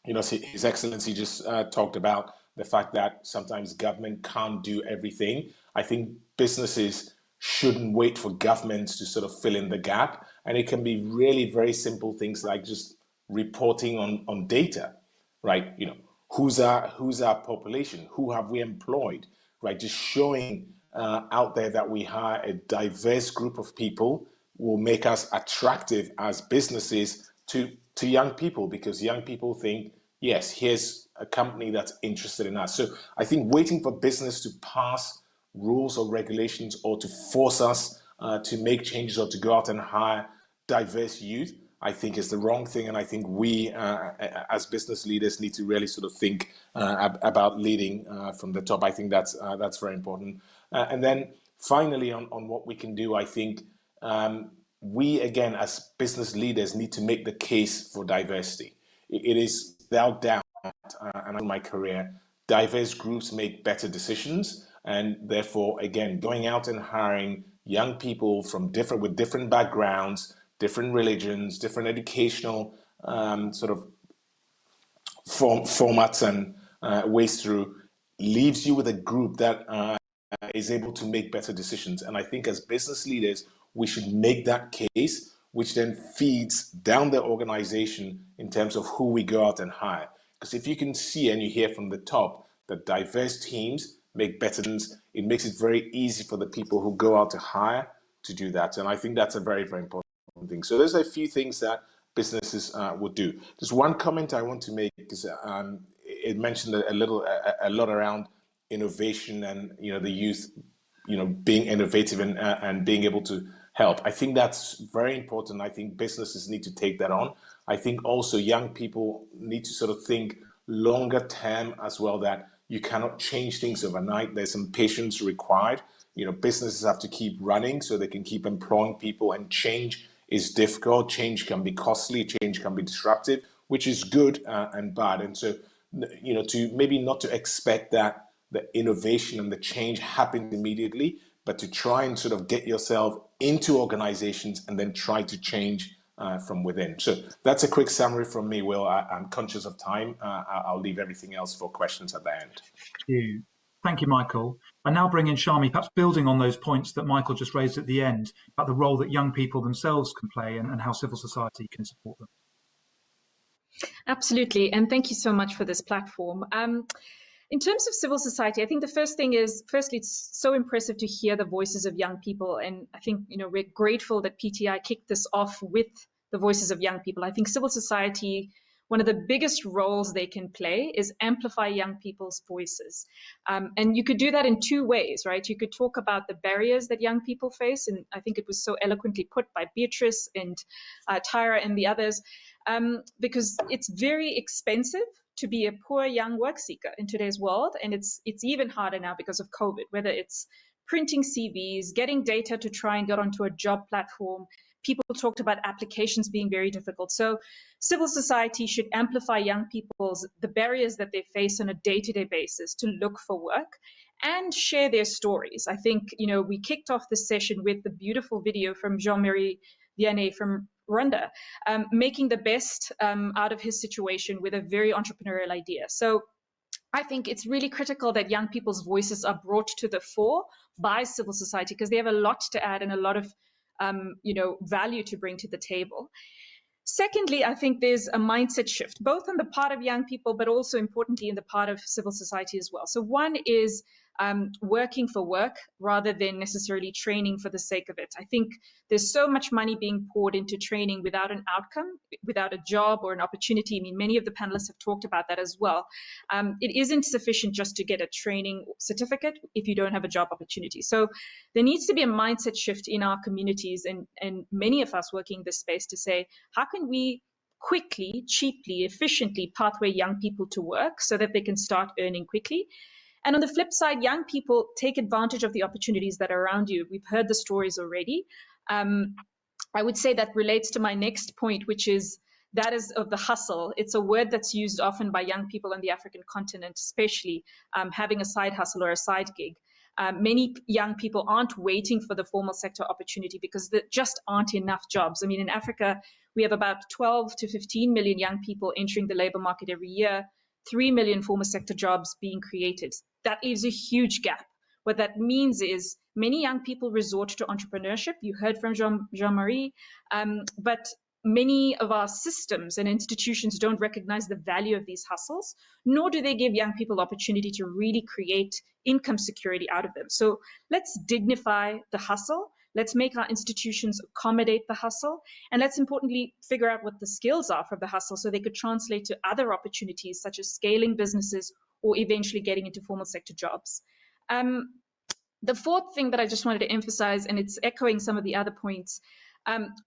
His Excellency just talked about the fact that sometimes government can't do everything. I think businesses shouldn't wait for governments to sort of fill in the gap. And it can be really very simple things like just reporting on data, right? Who's our population? Who have we employed, right? Just showing out there that we hire a diverse group of people will make us attractive as businesses to young people, because young people think, yes, here's a company that's interested in us. So I think waiting for business to pass rules or regulations or to force us to make changes or to go out and hire diverse youth, I think is the wrong thing. And I think we as business leaders need to really sort of think about leading from the top. I think that's very important. And then finally on what we can do, I think we, again, as business leaders, need to make the case for diversity. It is without doubt, and in my career, diverse groups make better decisions. And therefore, again, going out and hiring young people with different backgrounds, different religions, different educational sort of formats and ways through, leaves you with a group that is able to make better decisions. And I think as business leaders, we should make that case, which then feeds down the organization in terms of who we go out and hire. Because if you can see and you hear from the top that diverse teams make better decisions, it makes it very easy for the people who go out to hire to do that. And I think that's a very, very important thing. So there's a few things that businesses would do. Just one comment I want to make is it mentioned a lot around innovation and the youth being innovative and being able to help. I think that's very important. I think businesses need to take that on. I think also young people need to sort of think longer term as well, that you cannot change things overnight. There's some patience required. Businesses have to keep running so they can keep employing people, and change is difficult. Change can be costly. Change can be disruptive, which is good and bad. And so, to maybe not to expect that the innovation and the change happens immediately, but to try and sort of get yourself into organizations and then try to change from within. So that's a quick summary from me, Will. I'm conscious of time. I'll leave everything else for questions at the end. Thank you, Michael. I now bring in Shami, perhaps building on those points that Michael just raised at the end about the role that young people themselves can play and how civil society can support them. Absolutely, and thank you so much for this platform. In terms of civil society, I think the first thing is, firstly, it's so impressive to hear the voices of young people. And I think, we're grateful that PTI kicked this off with the voices of young people. I think civil society, one of the biggest roles they can play is amplify young people's voices. And you could do that in two ways, right? You could talk about the barriers that young people face. And I think it was so eloquently put by Beatrice and Tyra and the others, because it's very expensive to be a poor young work seeker in today's world. And it's even harder now because of COVID, whether it's printing CVs, getting data to try and get onto a job platform. People talked about applications being very difficult. So civil society should amplify young people's, the barriers that they face on a day-to-day basis to look for work and share their stories. I think, we kicked off this session with the beautiful video from Jean-Marie Vianney from Rwanda, making the best out of his situation with a very entrepreneurial idea. So I think it's really critical that young people's voices are brought to the fore by civil society, because they have a lot to add and a lot of value to bring to the table. Secondly, I think there's a mindset shift, both on the part of young people, but also importantly in the part of civil society as well. So one is working for work rather than necessarily training for the sake of it. I think there's so much money being poured into training without an outcome, without a job or an opportunity. I mean, many of the panelists have talked about that as well. It isn't sufficient just to get a training certificate if you don't have a job opportunity. So there needs to be a mindset shift in our communities and many of us working in this space to say, how can we quickly, cheaply, efficiently pathway young people to work so that they can start earning quickly? And on the flip side, young people take advantage of the opportunities that are around you. We've heard the stories already. I would say that relates to my next point, which is that is of the hustle. It's a word that's used often by young people on the African continent, especially having a side hustle or a side gig. Many young people aren't waiting for the formal sector opportunity because there just aren't enough jobs. I mean, in Africa, we have about 12 to 15 million young people entering the labor market every year, 3 million formal sector jobs being created. That leaves a huge gap. What that means is many young people resort to entrepreneurship. You heard from Jean-Marie, but many of our systems and institutions don't recognize the value of these hustles, nor do they give young people opportunity to really create income security out of them. So let's dignify the hustle. Let's make our institutions accommodate the hustle. And let's importantly figure out what the skills are for the hustle so they could translate to other opportunities such as scaling businesses or eventually getting into formal sector jobs. The fourth thing that I just wanted to emphasize, and it's echoing some of the other points,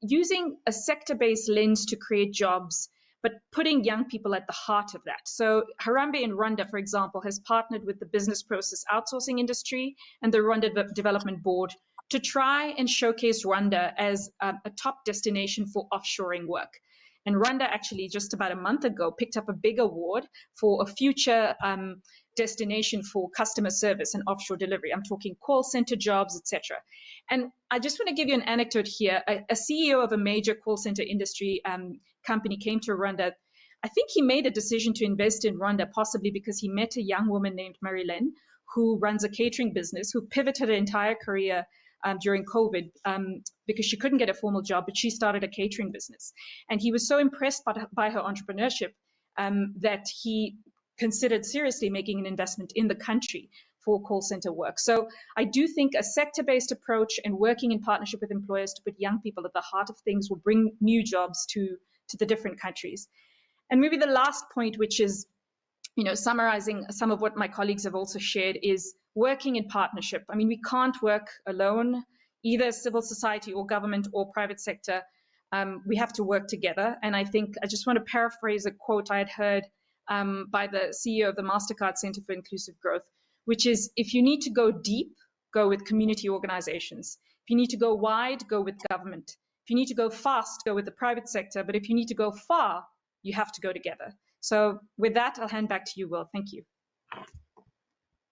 using a sector-based lens to create jobs, but putting young people at the heart of that. So Harambee in Rwanda, for example, has partnered with the business process outsourcing industry and the Rwanda Development Board to try and showcase Rwanda as a top destination for offshoring work. And Rwanda actually just about a month ago picked up a big award for a future destination for customer service and offshore delivery. I'm talking call center jobs, etc. And I just want to give you an anecdote here. A CEO of a major call center industry company came to Rwanda. I think he made a decision to invest in Rwanda, possibly because he met a young woman named Marilyn, who runs a catering business, who pivoted her entire career during COVID because she couldn't get a formal job, but she started a catering business. And he was so impressed by her entrepreneurship that he considered seriously making an investment in the country for call center work. So I do think a sector-based approach and working in partnership with employers to put young people at the heart of things will bring new jobs to the different countries. And maybe the last point, which is, summarizing some of what my colleagues have also shared, is working in partnership. I mean, we can't work alone, either civil society or government or private sector. We have to work together. And I think I just want to paraphrase a quote I had heard by the CEO of the MasterCard Center for Inclusive Growth, which is, if you need to go deep, go with community organizations. If you need to go wide, go with government. If you need to go fast, go with the private sector. But if you need to go far, you have to go together. So with that, I'll hand back to you, Will. Thank you.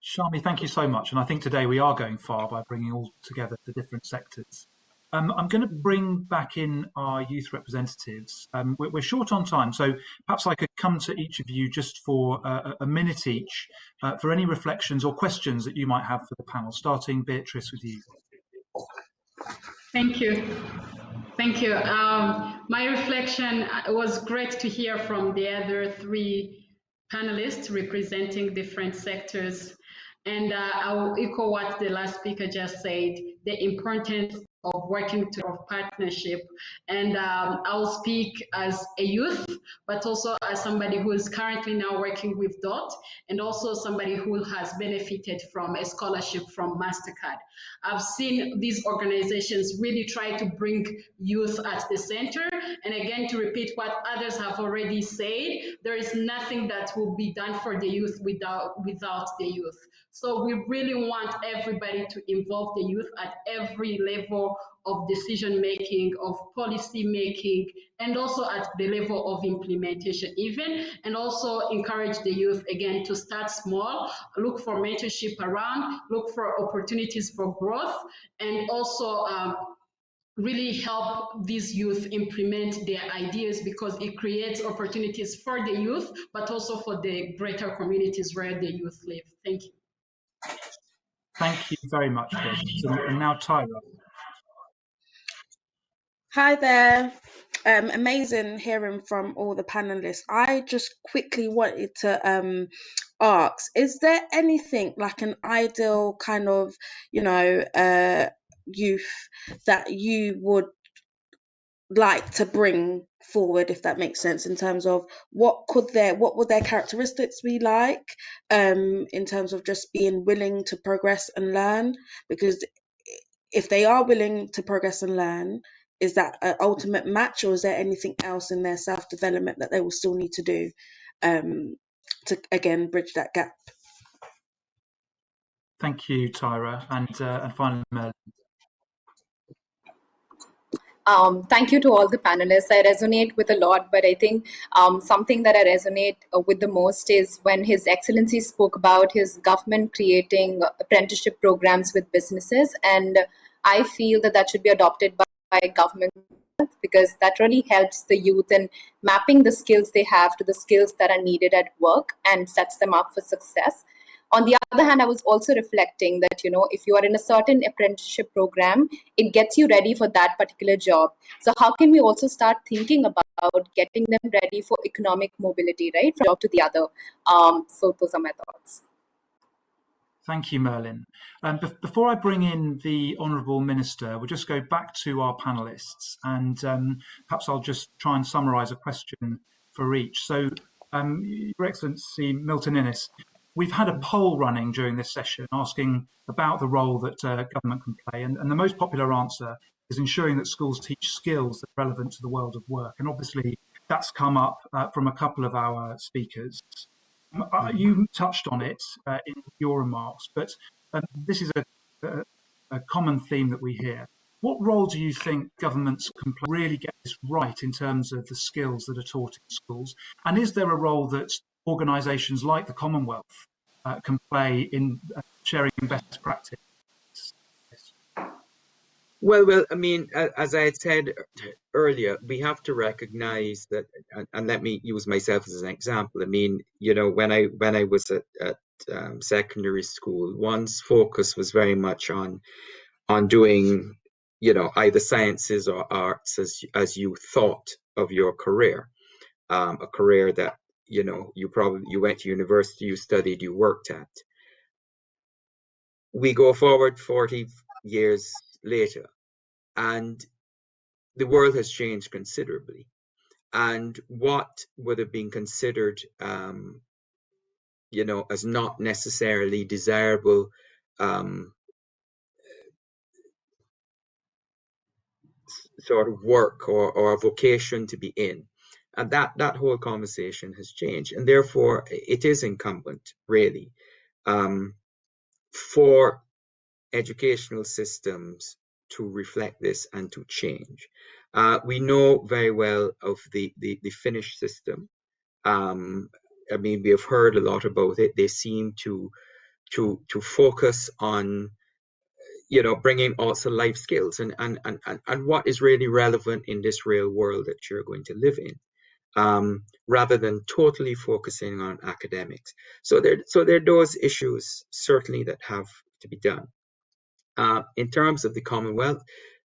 Shami, thank you so much. And I think today we are going far by bringing all together the different sectors. I'm going to bring back in our youth representatives. We're short on time, so perhaps I could come to each of you just for a minute each for any reflections or questions that you might have for the panel, starting, Beatrice, with you. Thank you. Thank you. My reflection, it was great to hear from the other three panelists representing different sectors. And I will echo what the last speaker just said, the importance of working to partnership. And I'll speak as a youth, but also as somebody who is currently now working with DOT, and also somebody who has benefited from a scholarship from MasterCard. I've seen these organizations really try to bring youth at the center. And again, to repeat what others have already said, there is nothing that will be done for the youth without the youth. So we really want everybody to involve the youth at every level of decision making, of policy making, and also at the level of implementation even, and also encourage the youth again to start small, look for mentorship around, look for opportunities for growth, and also really help these youth implement their ideas, because it creates opportunities for the youth, but also for the greater communities where the youth live. Thank you. Thank you very much, Beatrice. And now Tyra. Hi there. Amazing hearing from all the panelists. I just quickly wanted to ask, is there anything like an ideal kind of, youth that you would like to bring forward, if that makes sense, in terms of what would their characteristics be like, in terms of just being willing to progress and learn? Because if they are willing to progress and learn, is that an ultimate match, or is there anything else in their self-development that they will still need to do, to again bridge that gap? Thank you, Tyra, and finally, Merlin. Thank you to all the panelists. I resonate with a lot, but I think something that I resonate with the most is when His Excellency spoke about his government creating apprenticeship programs with businesses. And I feel that that should be adopted by government, because that really helps the youth in mapping the skills they have to the skills that are needed at work and sets them up for success. On the other hand, I was also reflecting that, if you are in a certain apprenticeship program, it gets you ready for that particular job. So how can we also start thinking about getting them ready for economic mobility, right, from job to the other? So those are my thoughts. Thank you, Merlin. Before I bring in the Honourable Minister, we'll just go back to our panellists, and perhaps I'll just try and summarise a question for each. So, Your Excellency, Milton Innes, we've had a poll running during this session asking about the role that government can play, and the most popular answer is ensuring that schools teach skills that are relevant to the world of work. And obviously, that's come up from a couple of our speakers. You touched on it in your remarks, but this is a common theme that we hear. What role do you think governments can really get this right in terms of the skills that are taught in schools? And is there a role that organisations like the Commonwealth can play in sharing best practice? Well, I mean, as I had said earlier, we have to recognize that, and let me use myself as an example. I mean, when I was at secondary school, one's focus was very much on doing, either sciences or arts as you thought of your career, a career that, you went to university, you studied, you worked at. We go forward 40 years later, and the world has changed considerably. And what would have been considered, as not necessarily desirable sort of work or a vocation to be in, and that whole conversation has changed. And therefore, it is incumbent, really, for educational systems to reflect this and to change. We know very well of the Finnish system. I mean, we have heard a lot about it. They seem to focus on, bringing also life skills and what is really relevant in this real world that you're going to live in, rather than totally focusing on academics. So there are those issues certainly that have to be done. In terms of the Commonwealth,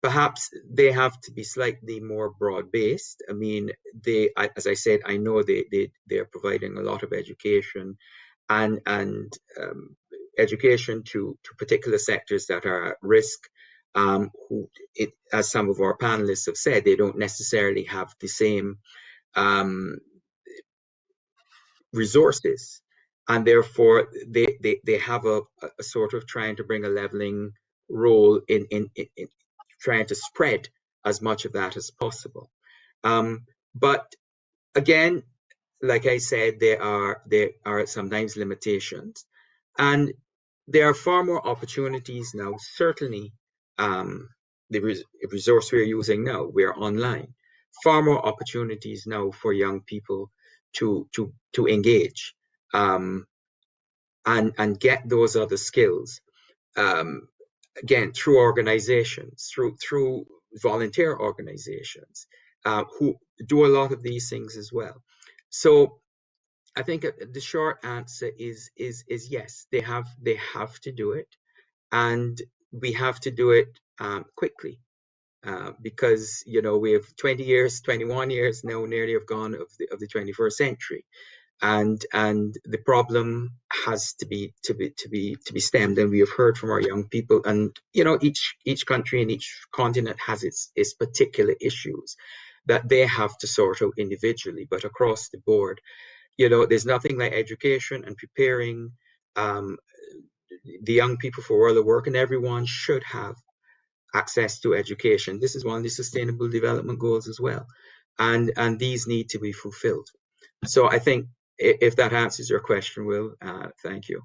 perhaps they have to be slightly more broad-based. I mean, as I said, I know they are providing a lot of education and education to particular sectors that are at risk. As some of our panelists have said, they don't necessarily have the same resources, and therefore they have a sort of trying to bring a leveling role in trying to spread as much of that as possible. But again, like I said, there are sometimes limitations, and there are far more opportunities now. Certainly, the resource we're using now, we're online. Far more opportunities now for young people to engage and get those other skills. Again, through organizations, through volunteer organizations who do a lot of these things as well. So I think the short answer is yes, they have to do it, and we have to do it quickly. because we have 20 years, 21 years now nearly have gone of the 21st century, and the problem has to be stemmed. And we have heard from our young people, and each country and each continent has its particular issues that they have to sort out individually, but across the board, there's nothing like education and preparing the young people for world of work, and everyone should have access to education. This is one of the Sustainable Development Goals as well, and these need to be fulfilled. So I think if that answers your question, Will, thank you.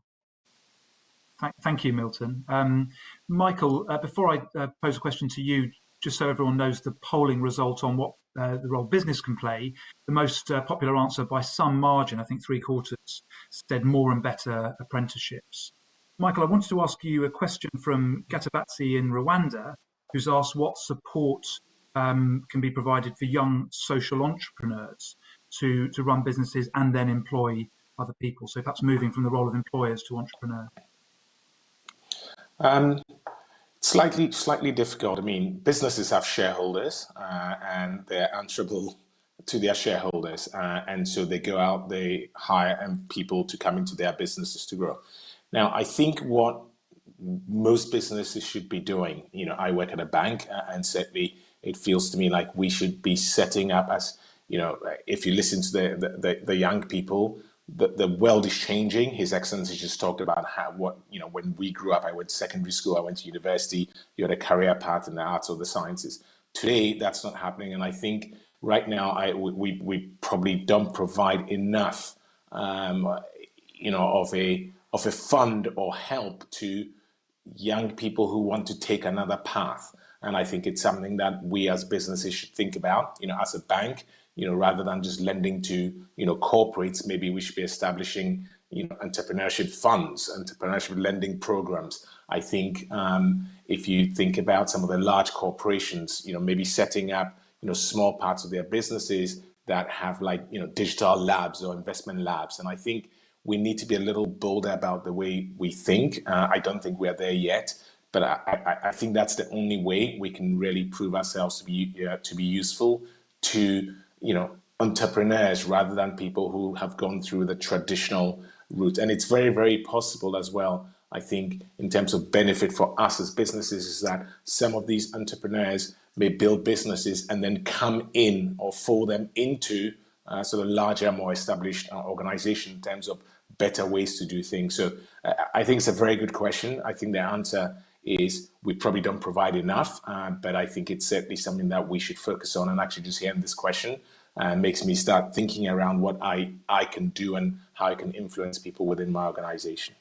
Thank you, Milton. Michael, before I pose a question to you, just so everyone knows the polling result on what the role business can play, the most popular answer by some margin, I think 3/4, said more and better apprenticeships. Michael, I wanted to ask you a question from Gatabatsi in Rwanda, who's asked what support can be provided for young social entrepreneurs to run businesses and then employ other people. So perhaps moving from the role of employers to entrepreneur. Slightly difficult. I mean, businesses have shareholders and they're answerable to their shareholders. And so they go out, they hire people to come into their businesses to grow. Now, I think what most businesses should be doing, I work at a bank, and certainly it feels to me like we should be setting up as, if you listen to the young people, the world is changing. His Excellency just talked about when we grew up, I went to secondary school, I went to university, you had a career path in the arts or the sciences. Today, that's not happening. And I think right now, we probably don't provide enough, of a fund or help to young people who want to take another path. And I think it's something that we as businesses should think about, as a bank, rather than just lending to, corporates. Maybe we should be establishing, entrepreneurship funds, entrepreneurship lending programs. I think if you think about some of the large corporations, maybe setting up, small parts of their businesses that have digital labs or investment labs. And I think we need to be a little bolder about the way we think. I don't think we're there yet, but I think that's the only way we can really prove ourselves to be useful to entrepreneurs rather than people who have gone through the traditional route. And it's very, very possible as well, I think, in terms of benefit for us as businesses, is that some of these entrepreneurs may build businesses and then come in or fold them into sort of larger, more established organization in terms of better ways to do things. So I think it's a very good question. I think the answer is we probably don't provide enough, but I think it's certainly something that we should focus on. And actually just hearing this question makes me start thinking around what I can do and how I can influence people within my organization.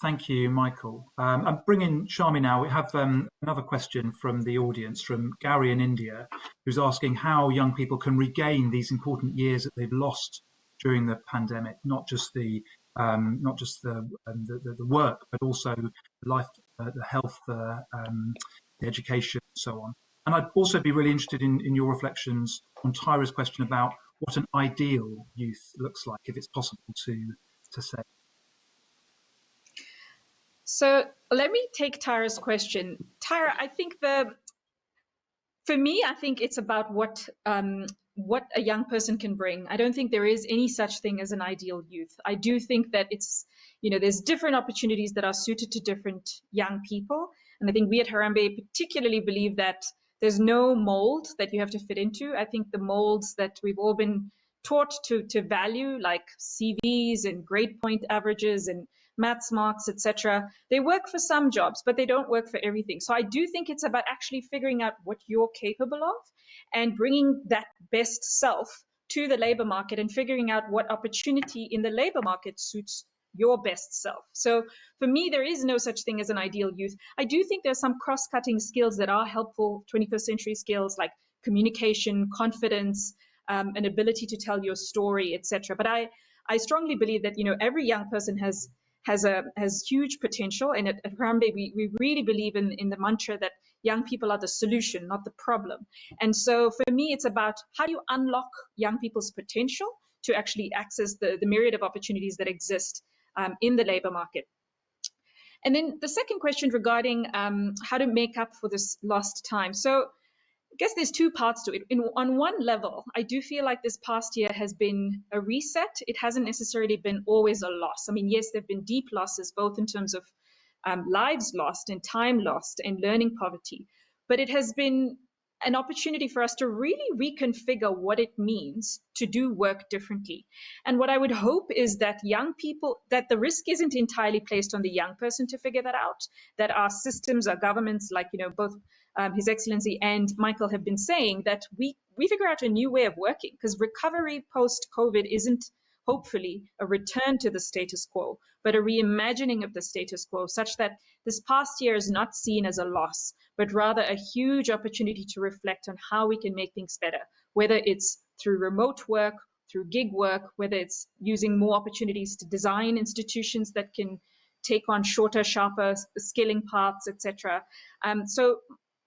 Thank you, Michael. I'm bringing Shami now. We have another question from the audience, from Gary in India, who's asking how young people can regain these important years that they've lost during the pandemic, not just the work, but also life, the health, the education, and so on. And I'd also be really interested in your reflections on Tyra's question about what an ideal youth looks like, if it's possible to say. So let me take Tyra's question. Tyra, I think for me, I think it's about what a young person can bring. I don't think there is any such thing as an ideal youth. I do think that it's, there's different opportunities that are suited to different young people. And I think we at Harambee particularly believe that there's no mold that you have to fit into. I think the molds that we've all been taught to value, like CVs and grade point averages and maths marks, etc., they work for some jobs, but they don't work for everything. So I do think it's about actually figuring out what you're capable of and bringing that best self to the labor market and figuring out what opportunity in the labor market suits your best self. So for me, there is no such thing as an ideal youth. I do think there's some cross-cutting skills that are helpful, 21st century skills like communication, confidence, an ability to tell your story, etc. But I strongly believe that every young person has huge potential, and at Harambee we really believe in the mantra that young people are the solution, not the problem. And so for me, it's about how do you unlock young people's potential to actually access the myriad of opportunities that exist in the labor market. And then the second question regarding how to make up for this lost time. So I guess there's two parts to it. On one level, I do feel like this past year has been a reset. It hasn't necessarily been always a loss. I mean, yes, there have been deep losses, both in terms of lives lost and time lost and learning poverty. But it has been an opportunity for us to really reconfigure what it means to do work differently. And what I would hope is that young people, that the risk isn't entirely placed on the young person to figure that out, that our systems, our governments, like, both His Excellency and Michael have been saying, that we figure out a new way of working, because recovery post-COVID isn't hopefully a return to the status quo, but a reimagining of the status quo, such that this past year is not seen as a loss, but rather a huge opportunity to reflect on how we can make things better, whether it's through remote work, through gig work, whether it's using more opportunities to design institutions that can take on shorter, sharper skilling paths, etc. So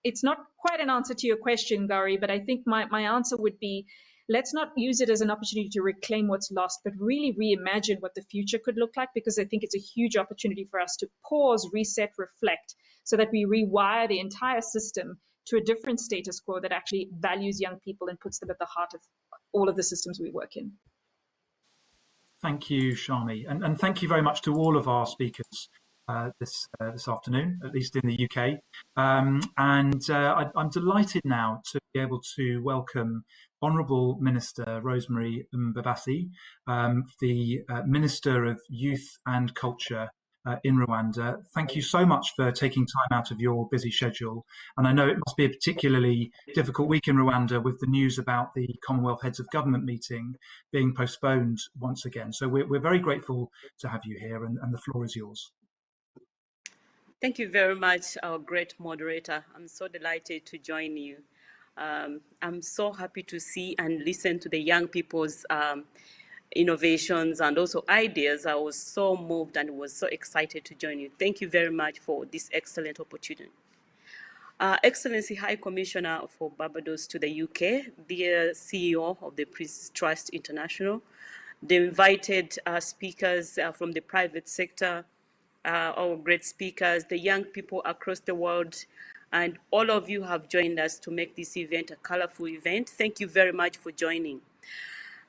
it's not quite an answer to your question, Gauri, but I think my answer would be, let's not use it as an opportunity to reclaim what's lost, but really reimagine what the future could look like, because I think it's a huge opportunity for us to pause, reset, reflect, so that we rewire the entire system to a different status quo that actually values young people and puts them at the heart of all of the systems we work in. Thank you, Shami, and thank you very much to all of our speakers this afternoon, at least in the UK. I'm delighted now to be able to welcome Honourable Minister Rosemary Mbabasi, the Minister of Youth and Culture in Rwanda. Thank you so much for taking time out of your busy schedule. And I know it must be a particularly difficult week in Rwanda with the news about the Commonwealth Heads of Government meeting being postponed once again. So we're very grateful to have you here, and the floor is yours. Thank you very much, our great moderator. I'm so delighted to join you. I'm so happy to see and listen to the young people's innovations and also ideas. I was so moved and was so excited to join you. Thank you very much for this excellent opportunity. Excellency High Commissioner for Barbados to the UK, dear CEO of the Prince's Trust International, the invited speakers from the private sector, our great speakers, the young people across the world, and all of you have joined us to make this event a colorful event. Thank you very much for joining.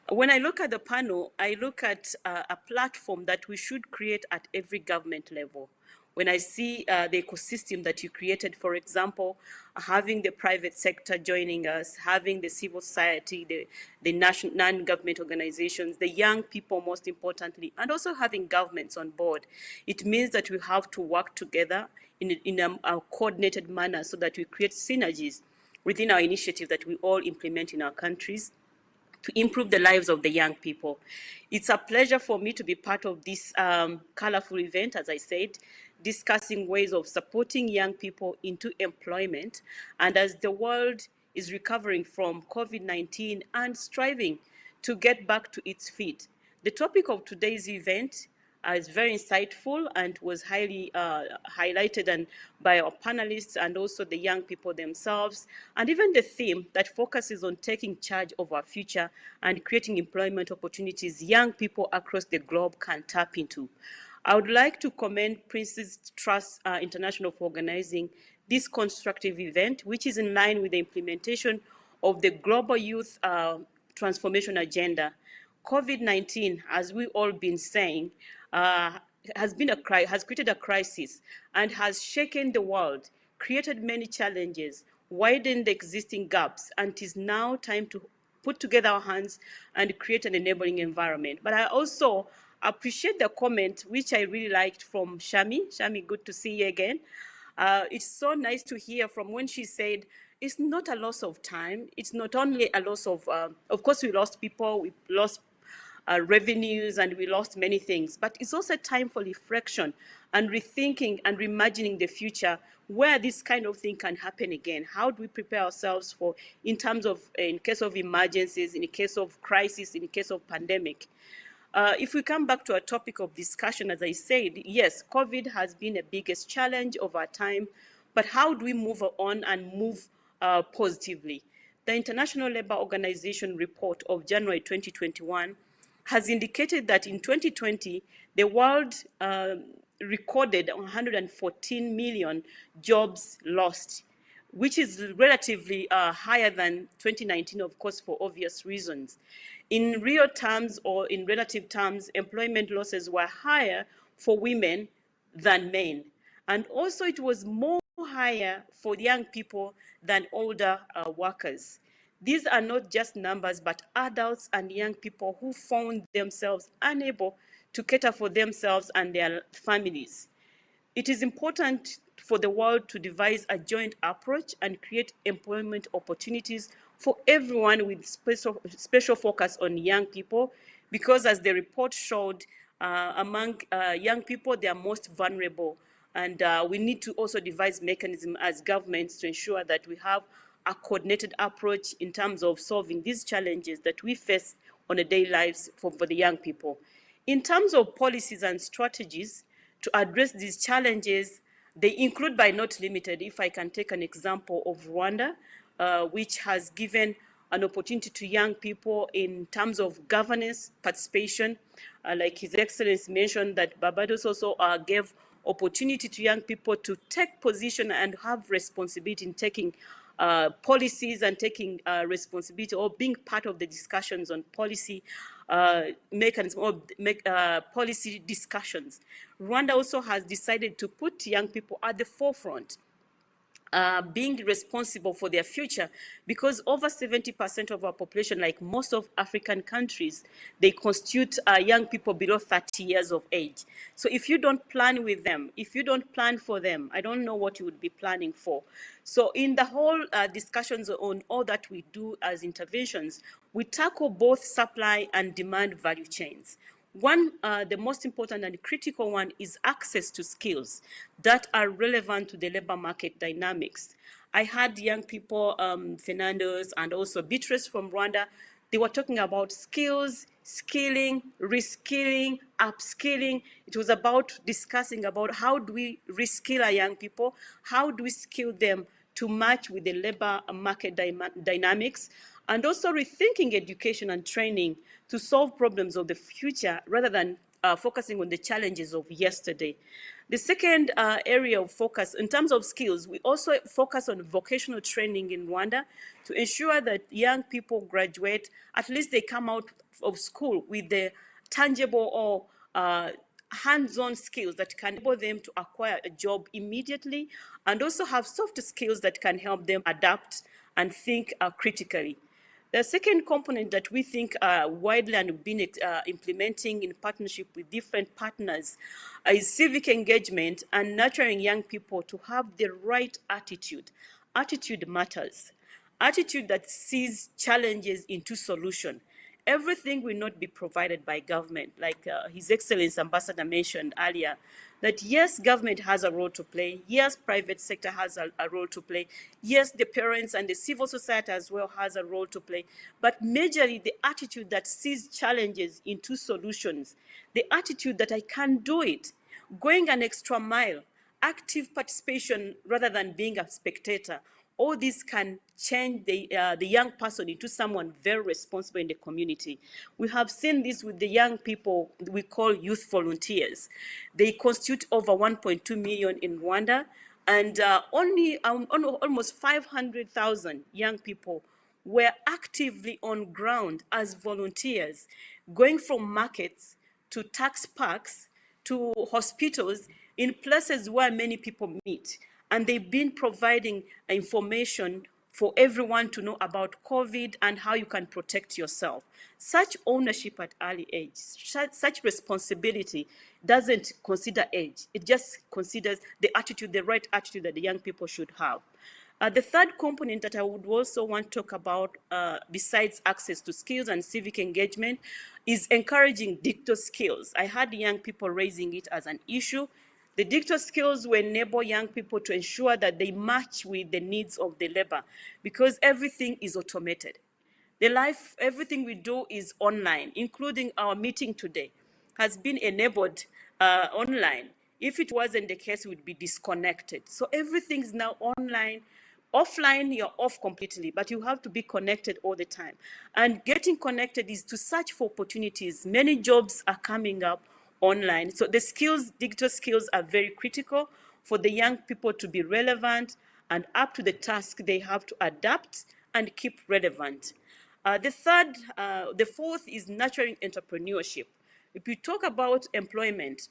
When I look at the panel, I look at a platform that we should create at every government level. When I see the ecosystem that you created, for example, having the private sector joining us, having the civil society, the national non-government organizations, the young people most importantly, and also having governments on board, it means that we have to work together in a coordinated manner so that we create synergies within our initiative that we all implement in our countries to improve the lives of the young people. It's a pleasure for me to be part of this colorful event, as I said, discussing ways of supporting young people into employment. And as the world is recovering from COVID-19 and striving to get back to its feet, the topic of today's event is very insightful and was highly highlighted and by our panelists and also the young people themselves, and even the theme that focuses on taking charge of our future and creating employment opportunities young people across the globe can tap into. I would like to commend Prince's Trust International for organizing this constructive event, which is in line with the implementation of the Global Youth Transformation Agenda. COVID-19, as we've all been saying, has created a crisis and has shaken the world, created many challenges, widened the existing gaps, and it is now time to put together our hands and create an enabling environment. But I also appreciate the comment, which I really liked from Shami. Shami, good to see you again. It's so nice to hear from when she said, it's not a loss of time. It's not only a loss of course, we lost people, we lost revenues, and we lost many things, but it's also a time for reflection and rethinking and reimagining the future where this kind of thing can happen again. How do we prepare ourselves for, in terms of, in case of emergencies, in the case of crisis, in the case of pandemic? If we come back to our topic of discussion, as I said, yes, COVID has been the biggest challenge of our time, but how do we move on and move positively? The International Labour Organization report of January 2021 has indicated that in 2020, the world recorded 114 million jobs lost, which is relatively higher than 2019, of course, for obvious reasons. In real terms or in relative terms, employment losses were higher for women than men. And also it was more higher for young people than older workers. These are not just numbers, but adults and young people who found themselves unable to cater for themselves and their families. It is important for the world to devise a joint approach and create employment opportunities for everyone with special focus on young people, because as the report showed, among young people, they are most vulnerable. And we need to also devise mechanisms as governments to ensure that we have a coordinated approach in terms of solving these challenges that we face on a daily lives for the young people. In terms of policies and strategies to address these challenges, they include, but not limited, if I can take an example of Rwanda, which has given an opportunity to young people in terms of governance, participation, like His Excellency mentioned that Barbados also gave opportunity to young people to take position and have responsibility in taking policies and taking responsibility or being part of the discussions on policy mechanism or policy discussions. Rwanda also has decided to put young people at the forefront, being responsible for their future, because over 70% of our population, like most of African countries, they constitute young people below 30 years of age. So if you don't plan with them, if you don't plan for them, I don't know what you would be planning for. So in the whole discussions on all that we do as interventions, we tackle both supply and demand value chains. One, the most important and critical one is access to skills that are relevant to the labor market dynamics. I had young people, Fernando's and also Beatrice from Rwanda, they were talking about skills, skilling, reskilling, upskilling. It was about discussing about how do we reskill our young people, how do we skill them to match with the labor market dynamics, and also rethinking education and training to solve problems of the future rather than focusing on the challenges of yesterday. The second area of focus in terms of skills, we also focus on vocational training in Rwanda to ensure that young people graduate, at least they come out of school with the tangible or hands-on skills that can enable them to acquire a job immediately, and also have soft skills that can help them adapt and think critically. The second component that we think widely and have been implementing in partnership with different partners is civic engagement and nurturing young people to have the right attitude. Attitude matters. Attitude that sees challenges into solution. Everything will not be provided by government, like His Excellency Ambassador mentioned earlier, that yes, government has a role to play, yes, private sector has a role to play, yes, the parents and the civil society as well has a role to play, but majorly the attitude that sees challenges into solutions, the attitude that I can do it, going an extra mile, active participation rather than being a spectator. All this can change the young person into someone very responsible in the community. We have seen this with the young people we call youth volunteers. They constitute over 1.2 million in Rwanda, and only almost 500,000 young people were actively on ground as volunteers, going from markets to tax parks to hospitals in places where many people meet. And they've been providing information for everyone to know about COVID and how you can protect yourself. Such ownership at early age, such responsibility doesn't consider age. It just considers the attitude, the right attitude that the young people should have. The third component that I would also want to talk about, besides access to skills and civic engagement, is encouraging digital skills. I had young people raising it as an issue. The digital skills will enable young people to ensure that they match with the needs of the labor, because everything is automated. Everything we do is online, including our meeting today, has been enabled online. If it wasn't the case, we'd be disconnected. So everything is now online. Offline, you're off completely, but you have to be connected all the time. And getting connected is to search for opportunities. Many jobs are coming up online. So the skills, digital skills, are very critical for the young people to be relevant and up to the task they have to adapt and keep relevant. The fourth is nurturing entrepreneurship. If we talk about employment,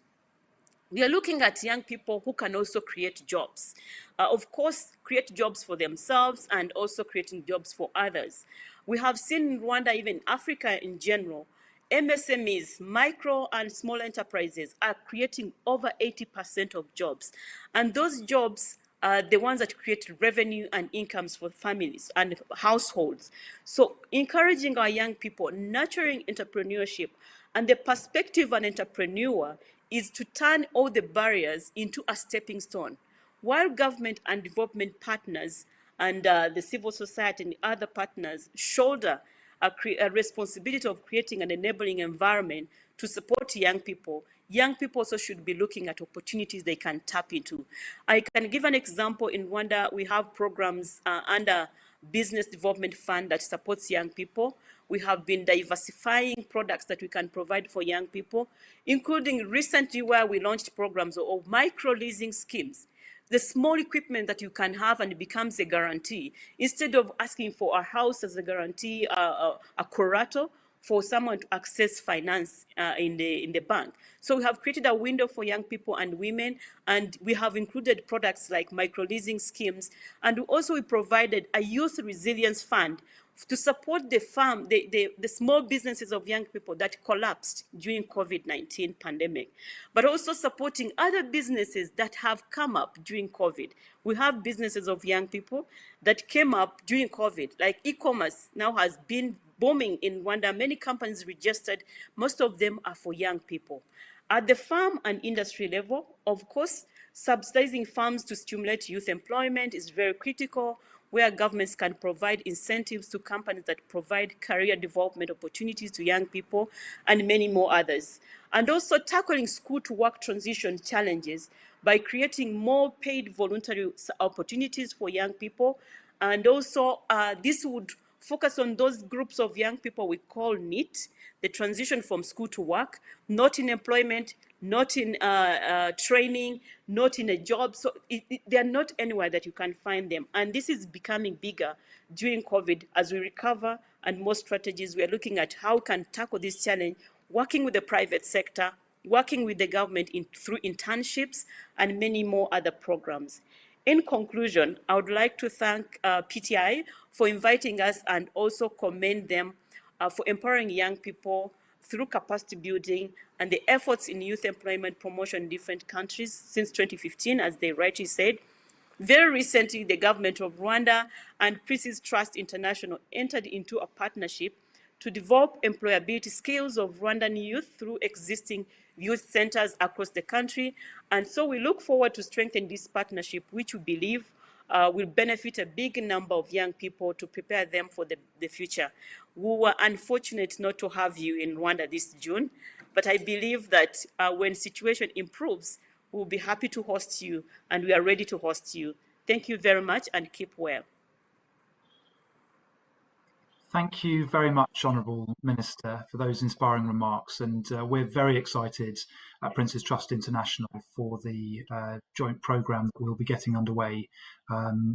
we are looking at young people who can also create jobs. Of course, create jobs for themselves and also creating jobs for others. We have seen in Rwanda, even Africa in general, MSMEs, micro and small enterprises, are creating over 80% of jobs. And those jobs are the ones that create revenue and incomes for families and households. So encouraging our young people, nurturing entrepreneurship, and the perspective of an entrepreneur is to turn all the barriers into a stepping stone. While government and development partners and the civil society and other partners shoulder a responsibility of creating an enabling environment to support young people also should be looking at opportunities they can tap into. I can give an example. In Rwanda, we have programs under Business Development Fund that supports young people. We have been diversifying products that we can provide for young people, including recently where we launched programs of micro leasing schemes. The small equipment that you can have and it becomes a guarantee. Instead of asking for a house as a guarantee, a collateral for someone to access finance in the bank. So we have created a window for young people and women, and we have included products like micro-leasing schemes, and we provided a youth resilience fund to support the small businesses of young people that collapsed during COVID-19 pandemic, but also supporting other businesses that have come up during COVID. We have businesses of young people that came up during COVID, like e-commerce now has been booming in Rwanda. Many companies registered, most of them are for young people. At the farm and industry level, of course, subsidizing farms to stimulate youth employment is very critical, where governments can provide incentives to companies that provide career development opportunities to young people, and many more others. And also tackling school to work transition challenges by creating more paid voluntary opportunities for young people. And also this would focus on those groups of young people we call NEET, the transition from school to work, not in employment, not in training, not in a job. So they are not anywhere that you can find them. And this is becoming bigger during COVID as we recover, and more strategies. We are looking at how we can tackle this challenge, working with the private sector, working with the government through internships and many more other programs. In conclusion, I would like to thank PTI for inviting us and also commend them for empowering young people through capacity building and the efforts in youth employment promotion in different countries since 2015, as they rightly said. Very recently, the government of Rwanda and Prince's Trust International entered into a partnership to develop employability skills of Rwandan youth through existing youth centers across the country. And so we look forward to strengthen this partnership, which we believe will benefit a big number of young people to prepare them for the future. We were unfortunate not to have you in Rwanda this June, but I believe that when situation improves, we'll be happy to host you, and we are ready to host you. Thank you very much, and keep well. Thank you very much, Honourable Minister, for those inspiring remarks. And we're very excited at Prince's Trust International for the joint programme that we'll be getting underway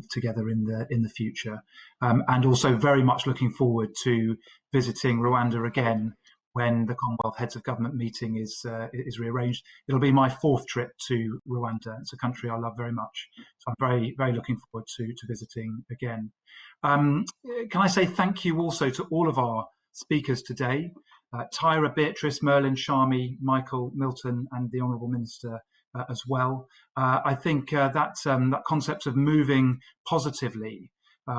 together in the future. And also very much looking forward to visiting Rwanda again when the Commonwealth Heads of Government meeting is rearranged. It'll be my fourth trip to Rwanda. It's a country I love very much. So I'm very, very looking forward to visiting again. Can I say thank you also to all of our speakers today, Tyra, Beatrice, Merlin, Shami, Michael, Milton, and the Honourable Minister as well. I think that concept of moving positively,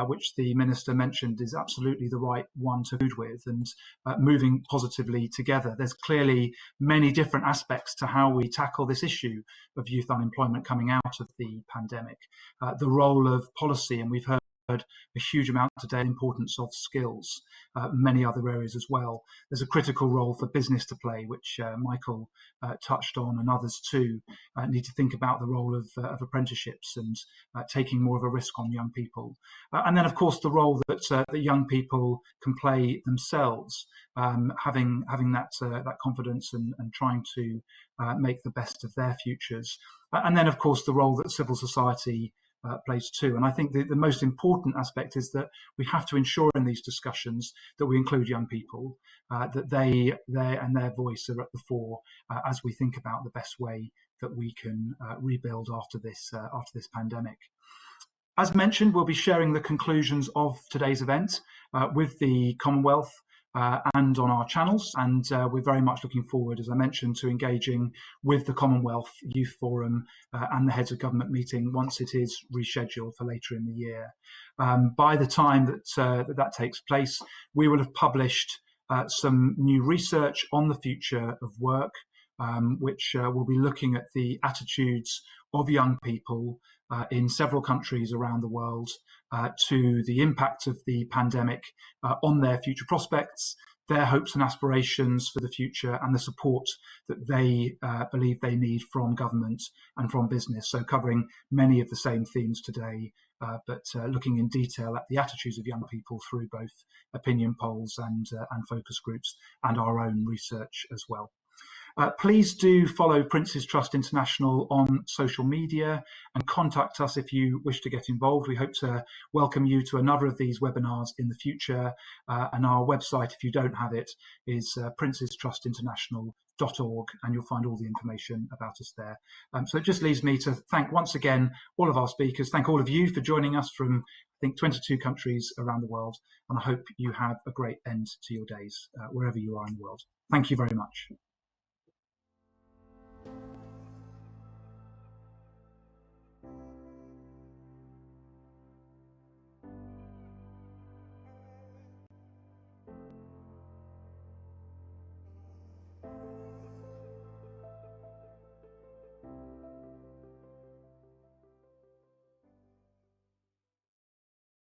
which the Minister mentioned, is absolutely the right one to conclude with, and moving positively together. There's clearly many different aspects to how we tackle this issue of youth unemployment coming out of the pandemic. The role of policy, and we've heard a huge amount today, the importance of skills, many other areas as well. There's a critical role for business to play, which Michael touched on, and others too need to think about the role of apprenticeships and taking more of a risk on young people. And then, of course, the role that young people can play themselves, having that confidence and trying to make the best of their futures. And then, of course, the role that civil society plays too. And I think the most important aspect is that we have to ensure in these discussions that we include young people, that their voice are at the fore as we think about the best way that we can rebuild after this pandemic. As mentioned, we'll be sharing the conclusions of today's event with the Commonwealth and on our channels, and we're very much looking forward, as I mentioned, to engaging with the Commonwealth Youth Forum and the Heads of Government meeting once it is rescheduled for later in the year. By the time that takes place, we will have published some new research on the future of work, which will be looking at the attitudes of young people in several countries around the world to the impact of the pandemic on their future prospects, their hopes and aspirations for the future, and the support that they believe they need from government and from business. So covering many of the same themes today, but looking in detail at the attitudes of young people through both opinion polls and focus groups and our own research as well. Please do follow Prince's Trust International on social media and contact us if you wish to get involved. We hope to welcome you to another of these webinars in the future. And our website, if you don't have it, is princestrustinternational.org, and you'll find all the information about us there. So it just leaves me to thank once again all of our speakers, thank all of you for joining us from, I think, 22 countries around the world, and I hope you have a great end to your days, wherever you are in the world. Thank you very much.